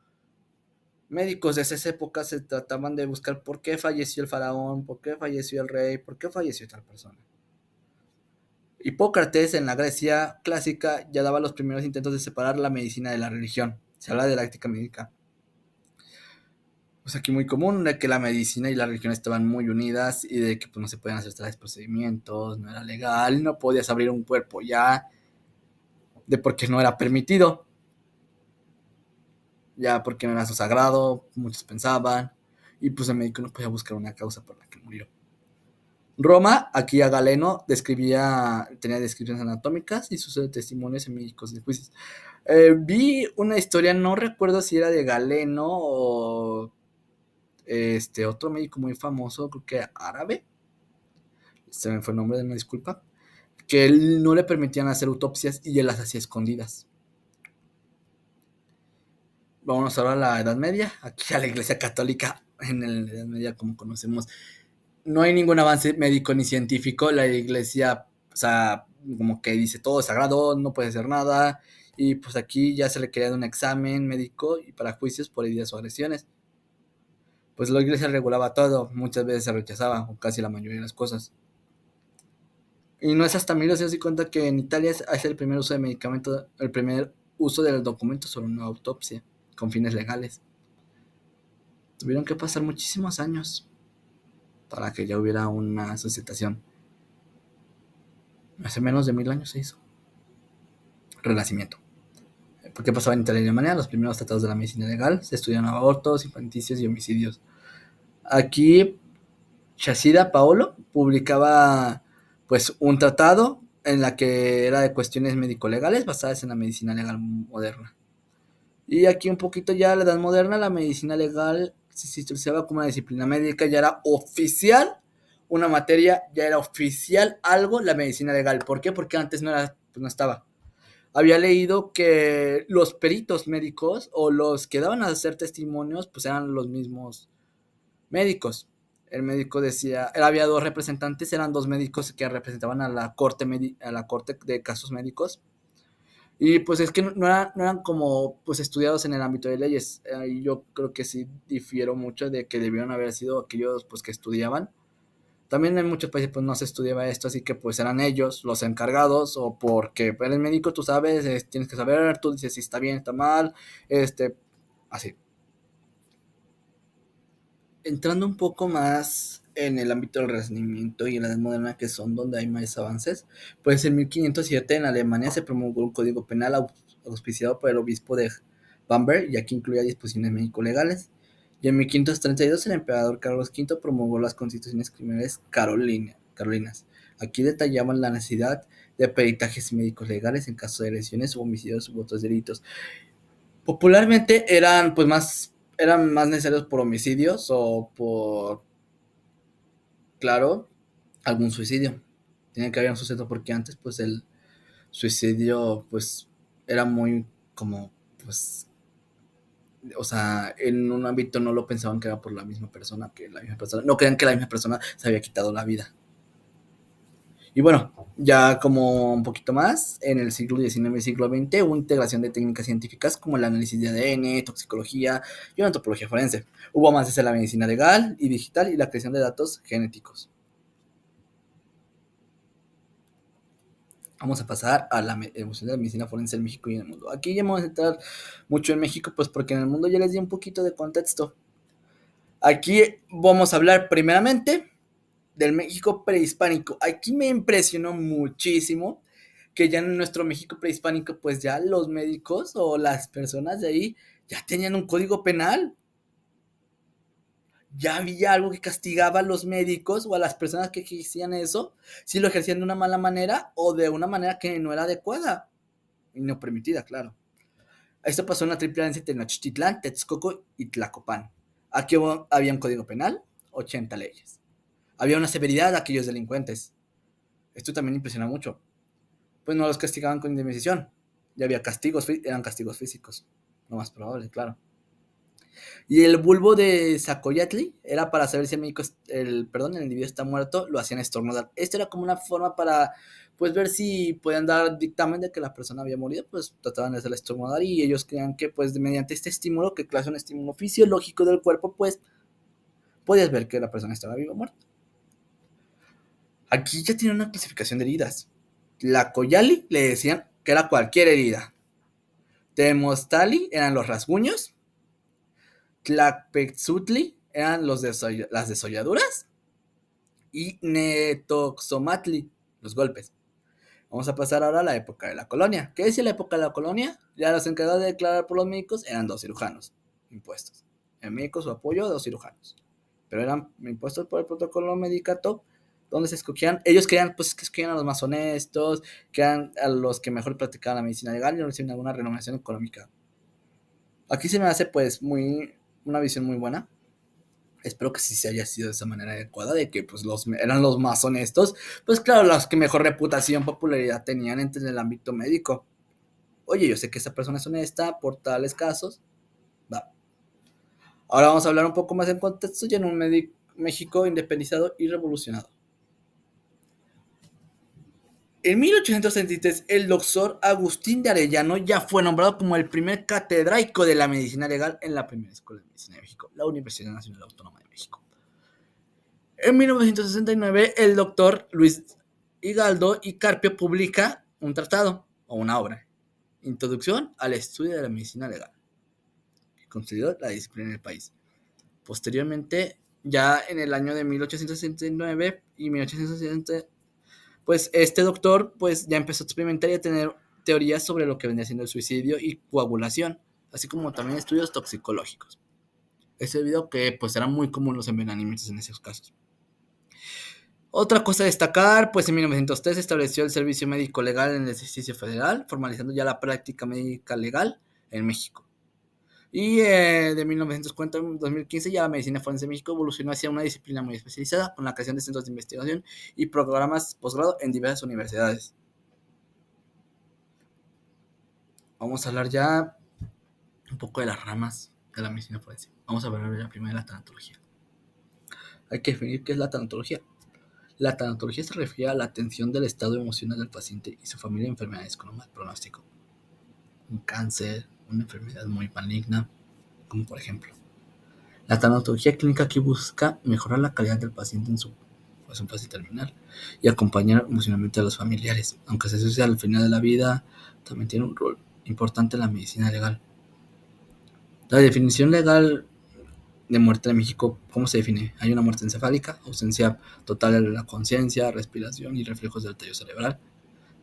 médicos de esas épocas se trataban de buscar por qué falleció el faraón, por qué falleció el rey, por qué falleció tal persona. Hipócrates en la Grecia clásica ya daba los primeros intentos de separar la medicina de la religión. Se habla de la ética médica. Pues aquí muy común de que la medicina y la religión estaban muy unidas y de que pues, no se podían hacer tales procedimientos, no era legal, no podías abrir un cuerpo ya, de porque no era permitido, ya porque no era su sagrado, muchos pensaban, y pues el médico no podía buscar una causa por la que murió. Roma, aquí a Galeno, tenía descripciones anatómicas y sus testimonios en médicos de juicios. Vi una historia, no recuerdo si era de Galeno o otro médico muy famoso, creo que árabe, se me fue el nombre, de una disculpa, que él no le permitían hacer autopsias y él las hacía escondidas. Vamos ahora a la Edad Media, aquí a la Iglesia Católica, en la Edad Media como conocemos, no hay ningún avance médico ni científico, la Iglesia, o sea, como que dice todo es sagrado, no puede hacer nada, y pues aquí ya se le quería dar un examen médico y para juicios por heridas o agresiones. Pues la Iglesia regulaba todo, muchas veces se rechazaba, o casi la mayoría de las cosas. Y no es hasta 1950 que en Italia hace el primer uso de medicamentos, el primer uso del documento sobre una autopsia, con fines legales. Tuvieron que pasar muchísimos años para que ya hubiera una suscitación. Hace menos de 1000 años se hizo. Renacimiento. ¿Por qué pasaba en Italia y Alemania? Los primeros tratados de la medicina legal. Se estudiaron abortos, infanticidios y homicidios. Aquí, Chasida Paolo publicaba pues un tratado en la que era de cuestiones médico-legales basadas en la medicina legal moderna. Y aquí un poquito ya la edad moderna, la medicina legal se estudiaba como una disciplina médica, ya era oficial, una materia, ya era oficial algo, la medicina legal. ¿Por qué? Porque antes no era, pues no estaba. Había leído que los peritos médicos o los que daban a hacer testimonios, pues eran los mismos médicos. El médico decía, había dos representantes, eran dos médicos que representaban a la corte de casos médicos. Y pues es que no eran como pues estudiados en el ámbito de leyes. Y yo creo que sí difiero mucho de que debieron haber sido aquellos pues que estudiaban. También en muchos países pues no se estudiaba esto, así que pues eran ellos los encargados, o porque eres médico, tú sabes, tienes que saber, tú dices si está bien, está mal, así. Entrando un poco más en el ámbito del Renacimiento y en la Edad Moderna, que son donde hay más avances, pues en 1507 en Alemania se promulgó un código penal auspiciado por el obispo de Bamberg, ya que incluía disposiciones médico-legales. Y en 1532 el emperador Carlos V promulgó las constituciones criminales carolinas. Aquí detallaban la necesidad de peritajes médicos legales en caso de lesiones o homicidios u otros delitos. Popularmente eran más necesarios por homicidios o por, claro, algún suicidio. Tenía que haber un suceso porque antes pues el suicidio pues era muy como pues, o sea, en un ámbito no lo pensaban que era por la misma persona, no crean que la misma persona se había quitado la vida. Y bueno, ya como un poquito más, en el siglo XIX y siglo XX hubo integración de técnicas científicas como el análisis de ADN, toxicología y una antropología forense. Hubo avances en la medicina legal y digital y la creación de datos genéticos. Vamos a pasar a la evolución de la medicina forense en México y en el mundo. Aquí ya vamos a entrar mucho en México, pues porque en el mundo ya les di un poquito de contexto. Aquí vamos a hablar primeramente del México prehispánico. Aquí me impresionó muchísimo que ya en nuestro México prehispánico, pues ya los médicos o las personas de ahí ya tenían un código penal. Ya había algo que castigaba a los médicos o a las personas que hacían eso, si lo ejercían de una mala manera o de una manera que no era adecuada y no permitida, claro. Esto pasó en la triple alianza de Tenochtitlán, Texcoco y Tlacopan. Aquí había un código penal, 80 leyes. Había una severidad a aquellos delincuentes. Esto también impresiona mucho. Pues no los castigaban con indemnización. Ya había castigos, eran castigos físicos. Lo más probable, claro. Y el bulbo de Zacoyatli era para saber si el individuo está muerto, lo hacían estornudar. Esto era como una forma para, pues, ver si podían dar dictamen de que la persona había morido, pues trataban de hacerla estornudar y ellos creían que, pues, mediante este estímulo, que claro, es un estímulo fisiológico del cuerpo, pues, podías ver que la persona estaba viva o muerta. Aquí ya tiene una clasificación de heridas. La Coyali le decían que era cualquier herida. Temostali eran los rasguños. Tlacpexutli eran las desolladuras. Y Netoxomatli, los golpes. Vamos a pasar ahora a la época de la colonia. ¿Qué decía la época de la colonia? Ya los encargados de declarar por los médicos eran 2 cirujanos impuestos. El médico su apoyo, 2 cirujanos. Pero eran impuestos por el protocolo medicato, donde se escogían, ellos querían, pues que escogían a los más honestos, que eran a los que mejor practicaban la medicina legal y no recibían alguna renovación económica. Aquí se me hace pues una visión muy buena. Espero que sí se haya sido de esa manera adecuada, de que pues eran los más honestos, pues claro, los que mejor reputación, popularidad tenían en el ámbito médico. Oye, yo sé que esta persona es honesta por tales casos. Va. Ahora vamos a hablar un poco más en contexto ya en un México independizado y revolucionado. En 1863, el doctor Agustín de Arellano ya fue nombrado como el primer catedrático de la medicina legal en la primera escuela de medicina de México, la Universidad Nacional Autónoma de México. En 1969, el doctor Luis Higaldo y Carpio publica un tratado o una obra, Introducción al estudio de la medicina legal, que consideró la disciplina en el país. Posteriormente, ya en el año de 1869 y 1870, pues este doctor pues ya empezó a experimentar y a tener teorías sobre lo que venía siendo el suicidio y coagulación, así como también estudios toxicológicos. Es debido a que pues eran muy comunes los envenenamientos en esos casos. Otra cosa a destacar, pues en 1903 se estableció el servicio médico legal en el Distrito Federal, formalizando ya la práctica médica legal en México. Y de 1940 a 2015 ya la medicina forense en México evolucionó hacia una disciplina muy especializada con la creación de centros de investigación y programas posgrado en diversas universidades. Vamos a hablar ya un poco de las ramas de la medicina forense. Vamos a hablar ya primero de la tanatología. Hay que definir qué es la tanatología. La tanatología se refiere a la atención del estado emocional del paciente y su familia de enfermedades con un mal pronóstico. Un cáncer, una enfermedad muy maligna, como por ejemplo. La tanatología clínica aquí busca mejorar la calidad del paciente en su fase terminal y acompañar emocionalmente a los familiares. Aunque se suceda al final de la vida, también tiene un rol importante en la medicina legal. La definición legal de muerte en México, ¿cómo se define? Hay una muerte encefálica, ausencia total de la conciencia, respiración y reflejos del tallo cerebral.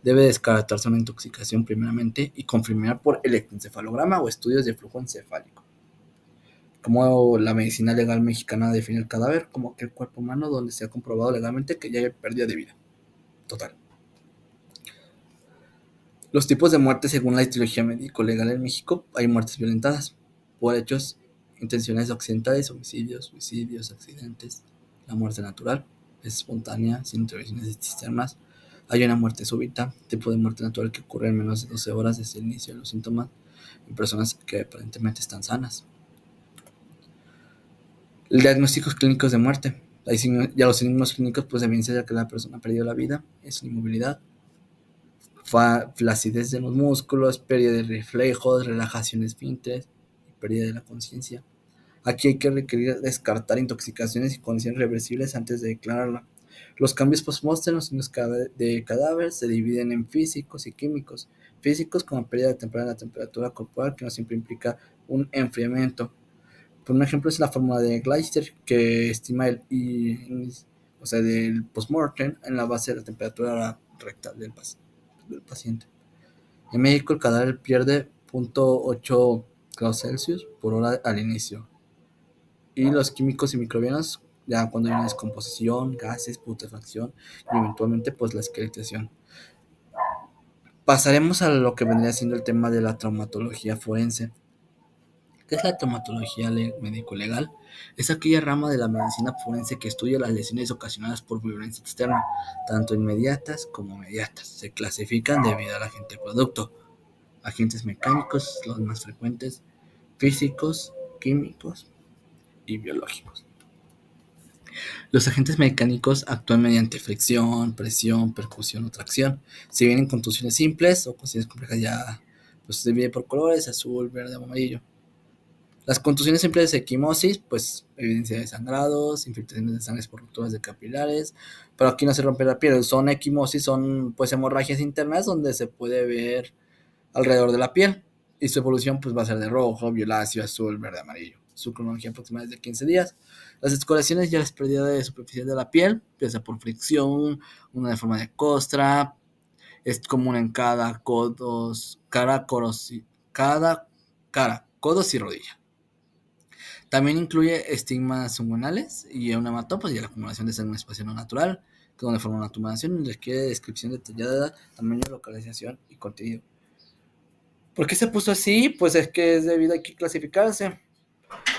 Debe descartarse una intoxicación primeramente y confirmar por electroencefalograma o estudios de flujo encefálico. Como la medicina legal mexicana define el cadáver como aquel cuerpo humano donde se ha comprobado legalmente que ya hay pérdida de vida total. Los tipos de muerte según la etiología médico-legal en México, hay muertes violentadas por hechos intencionales accidentales, homicidios, suicidios, accidentes. La muerte natural es espontánea, sin intervenciones externas. Hay una muerte súbita, tipo de muerte natural que ocurre en menos de 12 horas desde el inicio de los síntomas en personas que aparentemente están sanas. El diagnósticos clínicos de muerte. Ya los signos clínicos pues evidencian que la persona ha perdido la vida, es inmovilidad, flacidez de los músculos, pérdida de reflejos, relajación esfínteres y pérdida de la conciencia. Aquí hay que requerir descartar intoxicaciones y condiciones reversibles antes de declararla. Los cambios postmortem de cadáver se dividen en físicos y químicos. Físicos como pérdida temprana de la temperatura corporal, que no siempre implica un enfriamiento. Por un ejemplo es la fórmula de Gleiser que estima el del postmortem en la base de la temperatura rectal del paciente. En México el cadáver pierde 0.8 grados Celsius por hora al inicio. Y los químicos y microbianos, ya cuando hay una descomposición, gases, putrefacción y eventualmente pues la esqueletización. Pasaremos a lo que vendría siendo el tema de la traumatología forense. ¿Qué es la traumatología médico-legal? Es aquella rama de la medicina forense que estudia las lesiones ocasionadas por violencia externa, tanto inmediatas como mediatas. Se clasifican debido al agente producto. Agentes mecánicos, los más frecuentes, físicos, químicos y biológicos. Los agentes mecánicos actúan mediante fricción, presión, percusión o tracción. Si bien en contusiones simples o contusiones complejas ya pues, se divide por colores, azul, verde o amarillo. Las contusiones simples de equimosis, pues evidencia de sangrados, infiltraciones de sangre por rupturas de capilares, pero aquí no se rompe la piel, son equimosis, son pues hemorragias internas donde se puede ver alrededor de la piel y su evolución pues va a ser de rojo, violáceo, azul, verde, amarillo. Su cronología aproximada es de 15 días. Las escoriaciones ya es pérdida de superficie de la piel, ya sea por fricción, una de forma de costra, es común en codos y rodilla. También incluye estigmas unguenales y hematóposis y la acumulación de sangre en un espacio no natural, que donde forma una tumoración requiere descripción detallada, tamaño, localización y contenido. ¿Por qué se puso así? Pues es que es debido a que clasificarse.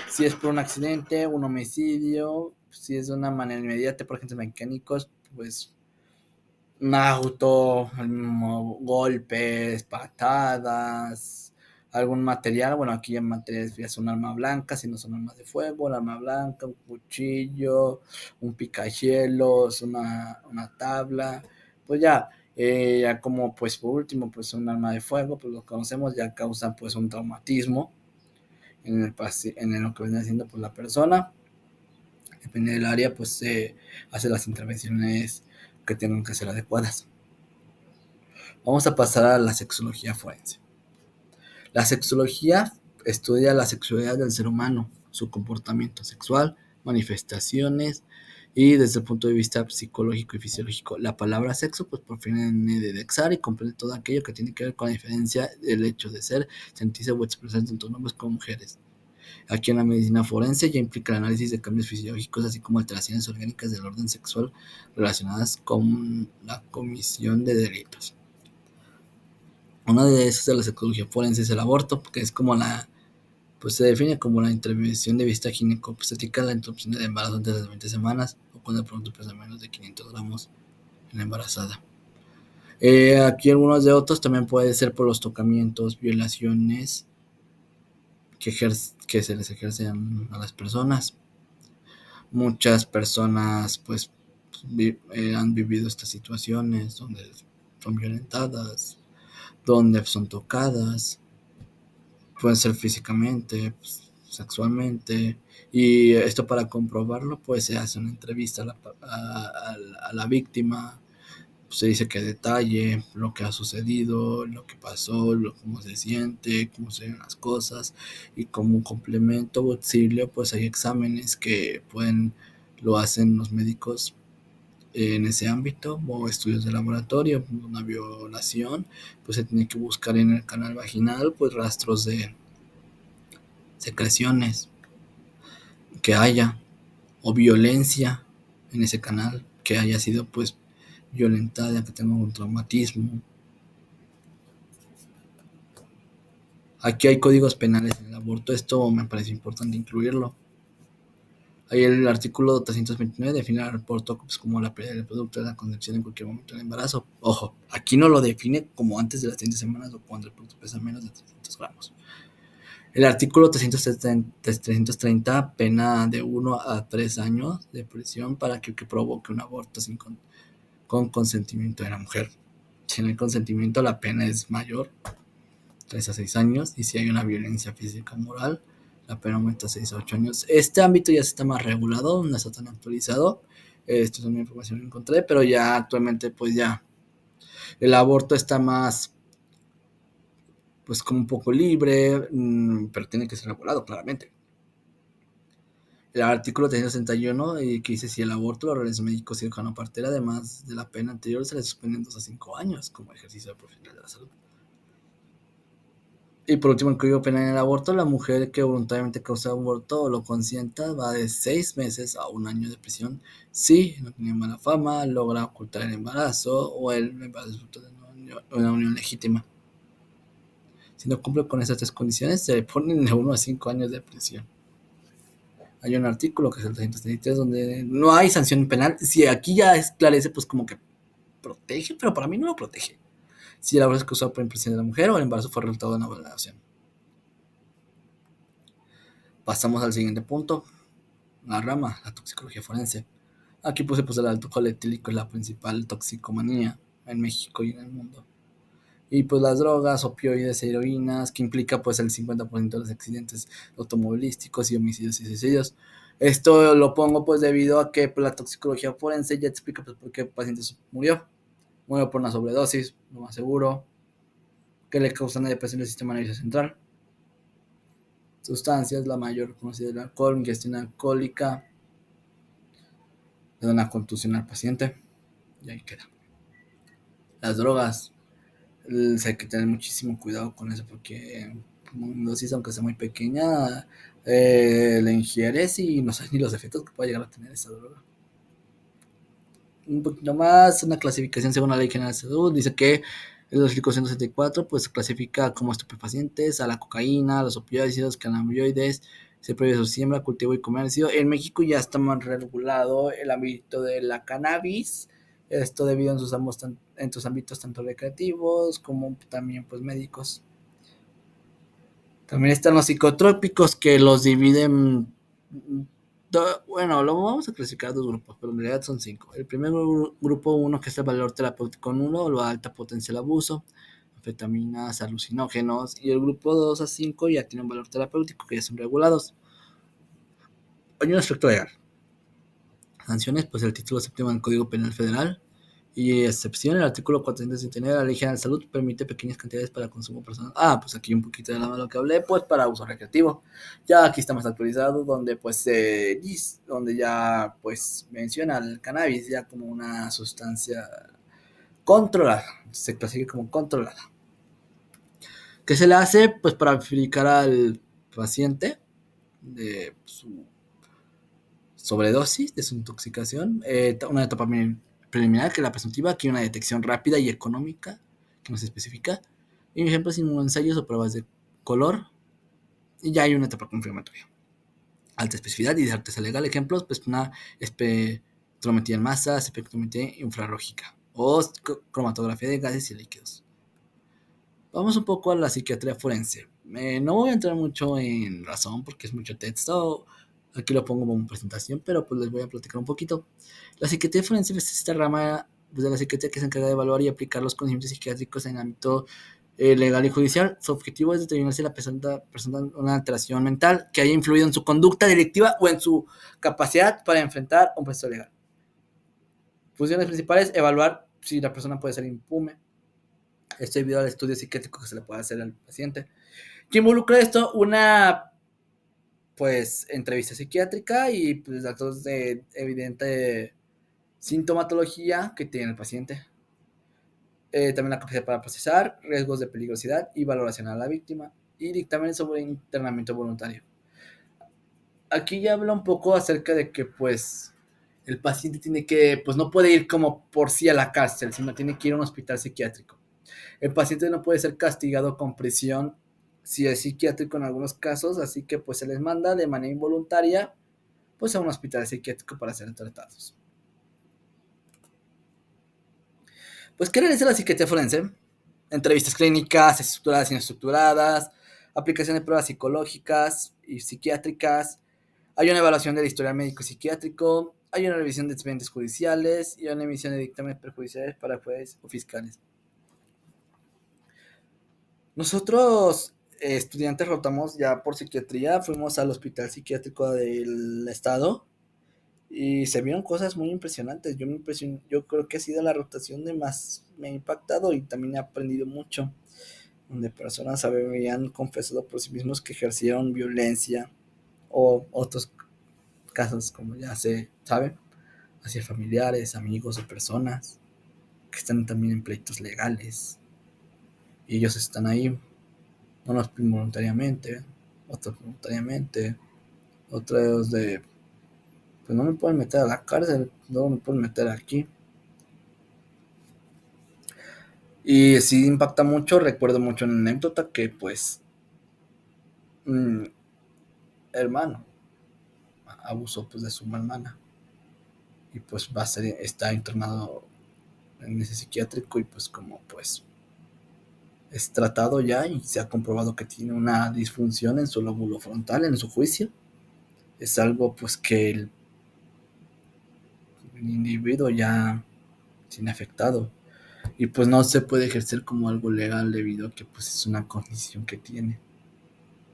Si es por un accidente, un homicidio, si es de una manera inmediata por agentes mecánicos, pues un auto, golpes, patadas, algún material. Bueno, aquí en materiales ya son arma blanca, si no son armas de fuego, el arma blanca, un cuchillo, un picahielos, una tabla, pues ya. Ya como pues por último pues un arma de fuego, pues lo conocemos, ya causa pues un traumatismo en lo que viene haciendo pues la persona. Depende del área pues se hace las intervenciones que tengan que ser adecuadas. Vamos a pasar a la sexología forense. La sexología estudia la sexualidad del ser humano, su comportamiento sexual, manifestaciones y desde el punto de vista psicológico y fisiológico. La palabra sexo pues proviene de dexar y comprende todo aquello que tiene que ver con la diferencia del hecho de ser, sentirse o expresarse tanto hombres como mujeres. Aquí en la medicina forense ya implica el análisis de cambios fisiológicos, así como alteraciones orgánicas del orden sexual relacionadas con la comisión de delitos. Una de esas de la psicología forense es el aborto, que es como pues se define como la intervención de vista ginecobstétrica, la interrupción del embarazo antes de las 20 semanas o cuando el producto pesa menos de 500 gramos en la embarazada. Aquí algunos de otros también puede ser por los tocamientos, violaciones que se les ejercen a las personas. Muchas personas pues han vivido estas situaciones donde son violentadas, donde son tocadas, pueden ser físicamente, pues, sexualmente, y esto para comprobarlo pues se hace una entrevista a la víctima, se dice que detalle lo que ha sucedido, lo que pasó, cómo se siente, cómo se ven las cosas, y como un complemento o auxilio pues hay exámenes que lo hacen los médicos en ese ámbito o estudios de laboratorio. Una violación pues se tiene que buscar en el canal vaginal pues rastros de secreciones que haya o violencia en ese canal, que haya sido pues violentada, que tenga un traumatismo. Aquí hay códigos penales en el aborto, esto me parece importante incluirlo. Ahí el artículo 329 define el aborto pues, como la pérdida del producto de la concepción en cualquier momento del embarazo. Ojo, aquí no lo define como antes de las 30 semanas o cuando el producto pesa menos de 300 gramos. El artículo 330 pena de 1 a 3 años de prisión para que provoque un aborto con consentimiento de la mujer. Si no hay consentimiento, la pena es mayor, 3 a 6 años, y si hay una violencia física o moral, la pena aumenta a 6 a 8 años. Este ámbito ya está más regulado, no está tan actualizado. Esto es una información que encontré, pero ya actualmente pues ya el aborto está más pues como un poco libre, pero tiene que ser regulado claramente. El artículo 361 que dice si el aborto lo realiza un médico cirujano partera, además de la pena anterior, se le suspenden 2 a 5 años como ejercicio profesional de la salud. Y por último, el Código Penal en el aborto, la mujer que voluntariamente causa aborto o lo consienta va de 6 meses a 1 año de prisión si no tiene mala fama, logra ocultar el embarazo o el embarazo es fruto de una unión legítima. Si no cumple con esas 3 condiciones, se le ponen de 1 a 5 años de prisión. Hay un artículo que es el 333 donde no hay sanción penal. Si aquí ya esclarece, pues como que protege, pero para mí no lo protege. Si el aborto es causado por impresión de la mujer o el embarazo fue resultado de una violación. Pasamos al siguiente punto, la rama, la toxicología forense. Aquí puse pues el alcohol etílico es la principal toxicomanía en México y en el mundo. Y pues las drogas, opioides, heroínas, que implica pues el 50% de los accidentes automovilísticos y homicidios y suicidios. Esto lo pongo pues debido a que pues, la toxicología forense ya explica pues por qué el paciente murió. Murió por una sobredosis, lo más seguro, que le causa una depresión del sistema nervioso central. Sustancias, la mayor conocida del alcohol, ingestión alcohólica, le da una contusión al paciente y ahí queda. Las drogas, hay que tener muchísimo cuidado con eso porque una dosis, aunque sea muy pequeña, la ingieres y no sabes ni los efectos que puede llegar a tener esa droga. Un poquito más, una clasificación según la Ley General de Salud, dice que el 164 pues clasifica como estupefacientes a la cocaína, a los opioides, los cannabinoides, se prohíbe su siembra, cultivo y comercio. En México ya está más regulado el ámbito de la cannabis, esto debido en sus ámbitos tanto recreativos como también pues médicos. También están los psicotrópicos que los dividen, bueno, lo vamos a clasificar 2 grupos, pero en realidad son 5. El primer grupo 1 que es el valor terapéutico nulo, la alta potencia del abuso, anfetaminas, alucinógenos, y el grupo 2 a 5 ya tienen un valor terapéutico que ya son regulados. Hay un aspecto legal. Sanciones, pues el título séptimo del Código Penal Federal Y excepción, el artículo 469 de la Ley General de Salud permite pequeñas cantidades para consumo personal. Pues aquí un poquito de lo que hablé, pues para uso recreativo. Ya aquí está más actualizado, donde pues donde ya pues menciona el cannabis ya como una sustancia controlada, se clasifica como controlada. ¿Qué se le hace? Pues para verificar al paciente de su sobredosis, de su intoxicación, una etapa preliminar, que es la presuntiva, aquí una detección rápida y económica, que no se especifica, y ejemplos ensayos o pruebas de color, y ya hay una etapa confirmatoria. Alta especificidad y de certeza legal, ejemplos, pues una espectrometría en masa, espectrometría infrarrojica, o cromatografía de gases y líquidos. Vamos un poco a la psiquiatría forense. No voy a entrar mucho en razón porque es mucho texto. Aquí lo pongo como presentación, pero pues les voy a platicar un poquito. La psiquiatría forense es esta rama de la psiquiatría que se encarga de evaluar y aplicar los conocimientos psiquiátricos en el ámbito legal y judicial. Su objetivo es determinar si la persona una alteración mental que haya influido en su conducta delictiva o en su capacidad para enfrentar un proceso legal. Funciones principales: evaluar si la persona puede ser impune. Esto debido al estudio psiquiátrico que se le puede hacer al paciente. ¿Qué involucra esto? Una pues entrevista psiquiátrica y pues datos de evidente sintomatología que tiene el paciente. También la capacidad para procesar, riesgos de peligrosidad y valoración a la víctima, y dictamen sobre internamiento voluntario. Aquí ya habla un poco acerca de que pues el paciente tiene que, pues no puede ir como por sí a la cárcel, sino tiene que ir a un hospital psiquiátrico. El paciente no puede ser castigado con prisión si es psiquiátrico en algunos casos, así que pues se les manda de manera involuntaria pues a un hospital psiquiátrico para ser tratados. Pues, ¿qué realiza la psiquiatría forense? Entrevistas clínicas, estructuradas y no estructuradas, aplicación de pruebas psicológicas y psiquiátricas, hay una evaluación del historial médico psiquiátrico, hay una revisión de expedientes judiciales y una emisión de dictámenes perjudiciales para jueces o fiscales. Nosotros, estudiantes, rotamos ya por psiquiatría, fuimos al hospital psiquiátrico del estado y se vieron cosas muy impresionantes. Yo creo que ha sido la rotación de más me ha impactado y también he aprendido mucho, donde personas habían confesado por sí mismos que ejercieron violencia o otros casos, como ya se sabe, hacia familiares, amigos o personas que están también en pleitos legales y ellos están ahí, unos involuntariamente, otros voluntariamente, otros de pues no me pueden meter a la cárcel, no me pueden meter aquí. Y sí impacta mucho, recuerdo mucho una anécdota que pues hermano abusó pues de su hermana y pues está internado en ese psiquiátrico y pues como pues es tratado ya y se ha comprobado que tiene una disfunción en su lóbulo frontal, en su juicio. Es algo pues que el individuo ya tiene afectado y pues no se puede ejercer como algo legal debido a que pues es una condición que tiene.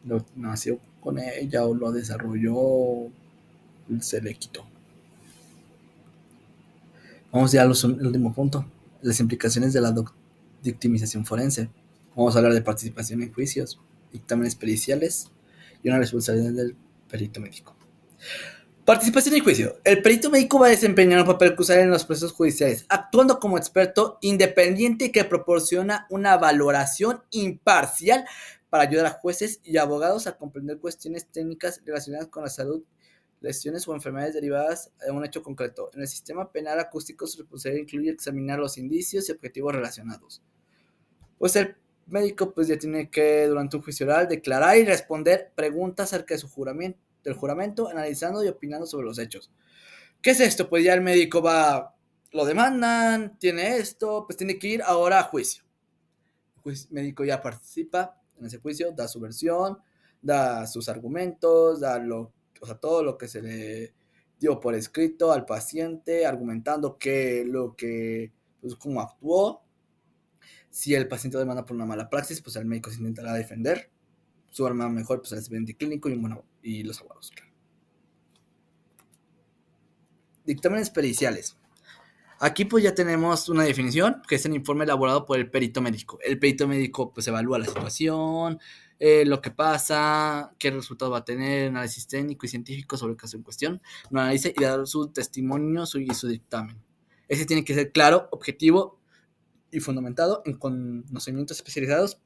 Lo nació con ella o lo desarrolló, se le quitó. Vamos ya al último punto, las implicaciones de la victimización forense. Vamos a hablar de participación en juicios, dictámenes periciales y una responsabilidad del perito médico. Participación en juicio. El perito médico va a desempeñar un papel crucial en los procesos judiciales, actuando como experto independiente que proporciona una valoración imparcial para ayudar a jueces y abogados a comprender cuestiones técnicas relacionadas con la salud, lesiones o enfermedades derivadas de un hecho concreto. En el sistema penal acústico, su responsabilidad incluye examinar los indicios y objetivos relacionados. Pues el médico pues ya tiene que, durante un juicio oral, declarar y responder preguntas acerca de del juramento, analizando y opinando sobre los hechos. ¿Qué es esto? Pues ya el médico lo demandan, tiene esto, pues tiene que ir ahora a juicio. El médico ya participa en ese juicio, da su versión, da sus argumentos, todo lo que se le dio por escrito al paciente, argumentando pues cómo actuó. Si el paciente demanda por una mala praxis, pues el médico se intentará defender. Su arma mejor, pues el expediente clínico y los abogados. Claro. Dictámenes periciales. Aquí pues ya tenemos una definición, que es el informe elaborado por el perito médico. El perito médico pues evalúa la situación, lo que pasa, qué resultado va a tener, análisis técnico y científico sobre el caso en cuestión, lo analiza y da su testimonio y su dictamen. Ese tiene que ser claro, objetivo y fundamentado en conocimientos especializados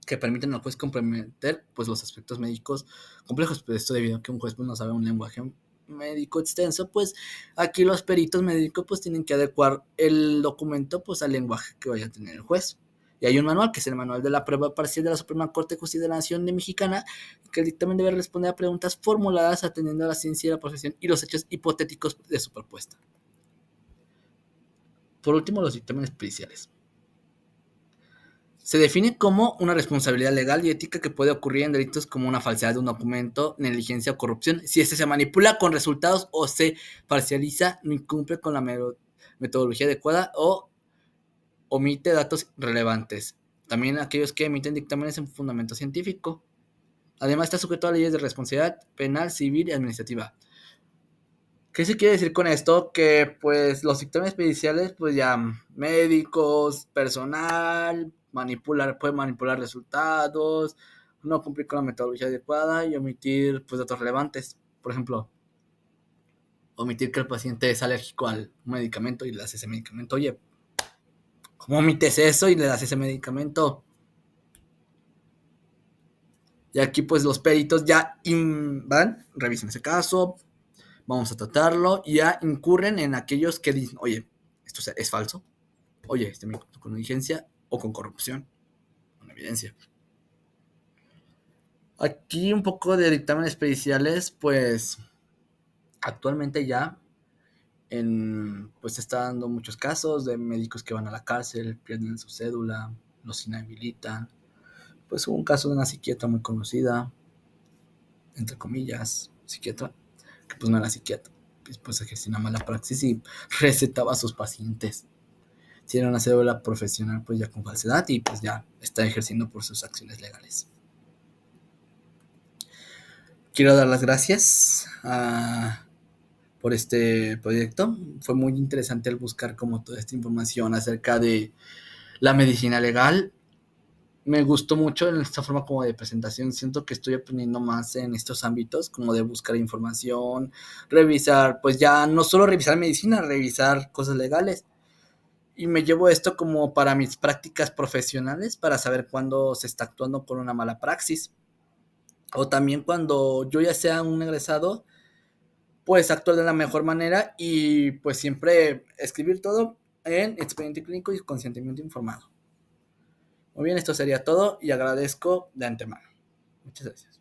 que permiten al juez comprometer pues, los aspectos médicos complejos. Pues esto debido a que un juez pues, no sabe un lenguaje médico extenso, pues aquí los peritos médicos pues tienen que adecuar el documento pues al lenguaje que vaya a tener el juez. Y hay un manual, que es el manual de la prueba parcial de la Suprema Corte de Justicia de la Nación de Mexicana, que el dictamen debe responder a preguntas formuladas atendiendo a la ciencia y la profesión y los hechos hipotéticos de su propuesta. Por último, los dictámenes periciales. Se define como una responsabilidad legal y ética que puede ocurrir en delitos como una falsedad de un documento, negligencia o corrupción, si este se manipula con resultados o se parcializa, no incumple con la metodología adecuada o omite datos relevantes. También aquellos que emiten dictámenes en fundamento científico. Además está sujeto a leyes de responsabilidad penal, civil y administrativa. ¿Qué se quiere decir con esto? Que pues los dictámenes periciales, pues ya médicos, personal, pueden manipular resultados, no cumplir con la metodología adecuada y omitir pues datos relevantes. Por ejemplo, omitir que el paciente es alérgico al medicamento y le das ese medicamento. Oye, ¿cómo omites eso y le das ese medicamento? Y aquí pues los peritos ya van, revisen ese caso, vamos a tratarlo y ya incurren en aquellos que dicen, oye, esto es falso, oye, este me con negligencia o con corrupción, con evidencia. Aquí un poco de dictámenes periciales, pues actualmente ya pues se está dando muchos casos de médicos que van a la cárcel, pierden su cédula, los inhabilitan. Pues hubo un caso de una psiquiatra muy conocida, entre comillas, psiquiatra, que pues no era psiquiatra, pues ejercía una mala praxis y recetaba a sus pacientes. Si era una cédula profesional, pues ya con falsedad y pues ya está ejerciendo por sus acciones legales. Quiero dar las gracias por este proyecto. Fue muy interesante el buscar como toda esta información acerca de la medicina legal. Me gustó mucho en esta forma como de presentación. Siento que estoy aprendiendo más en estos ámbitos, como de buscar información, revisar, pues ya no solo revisar medicina, revisar cosas legales. Y me llevo esto como para mis prácticas profesionales, para saber cuándo se está actuando con una mala praxis. O también cuando yo ya sea un egresado, pues actuar de la mejor manera y pues siempre escribir todo en expediente clínico y consentimiento informado. Muy bien, esto sería todo y agradezco de antemano. Muchas gracias.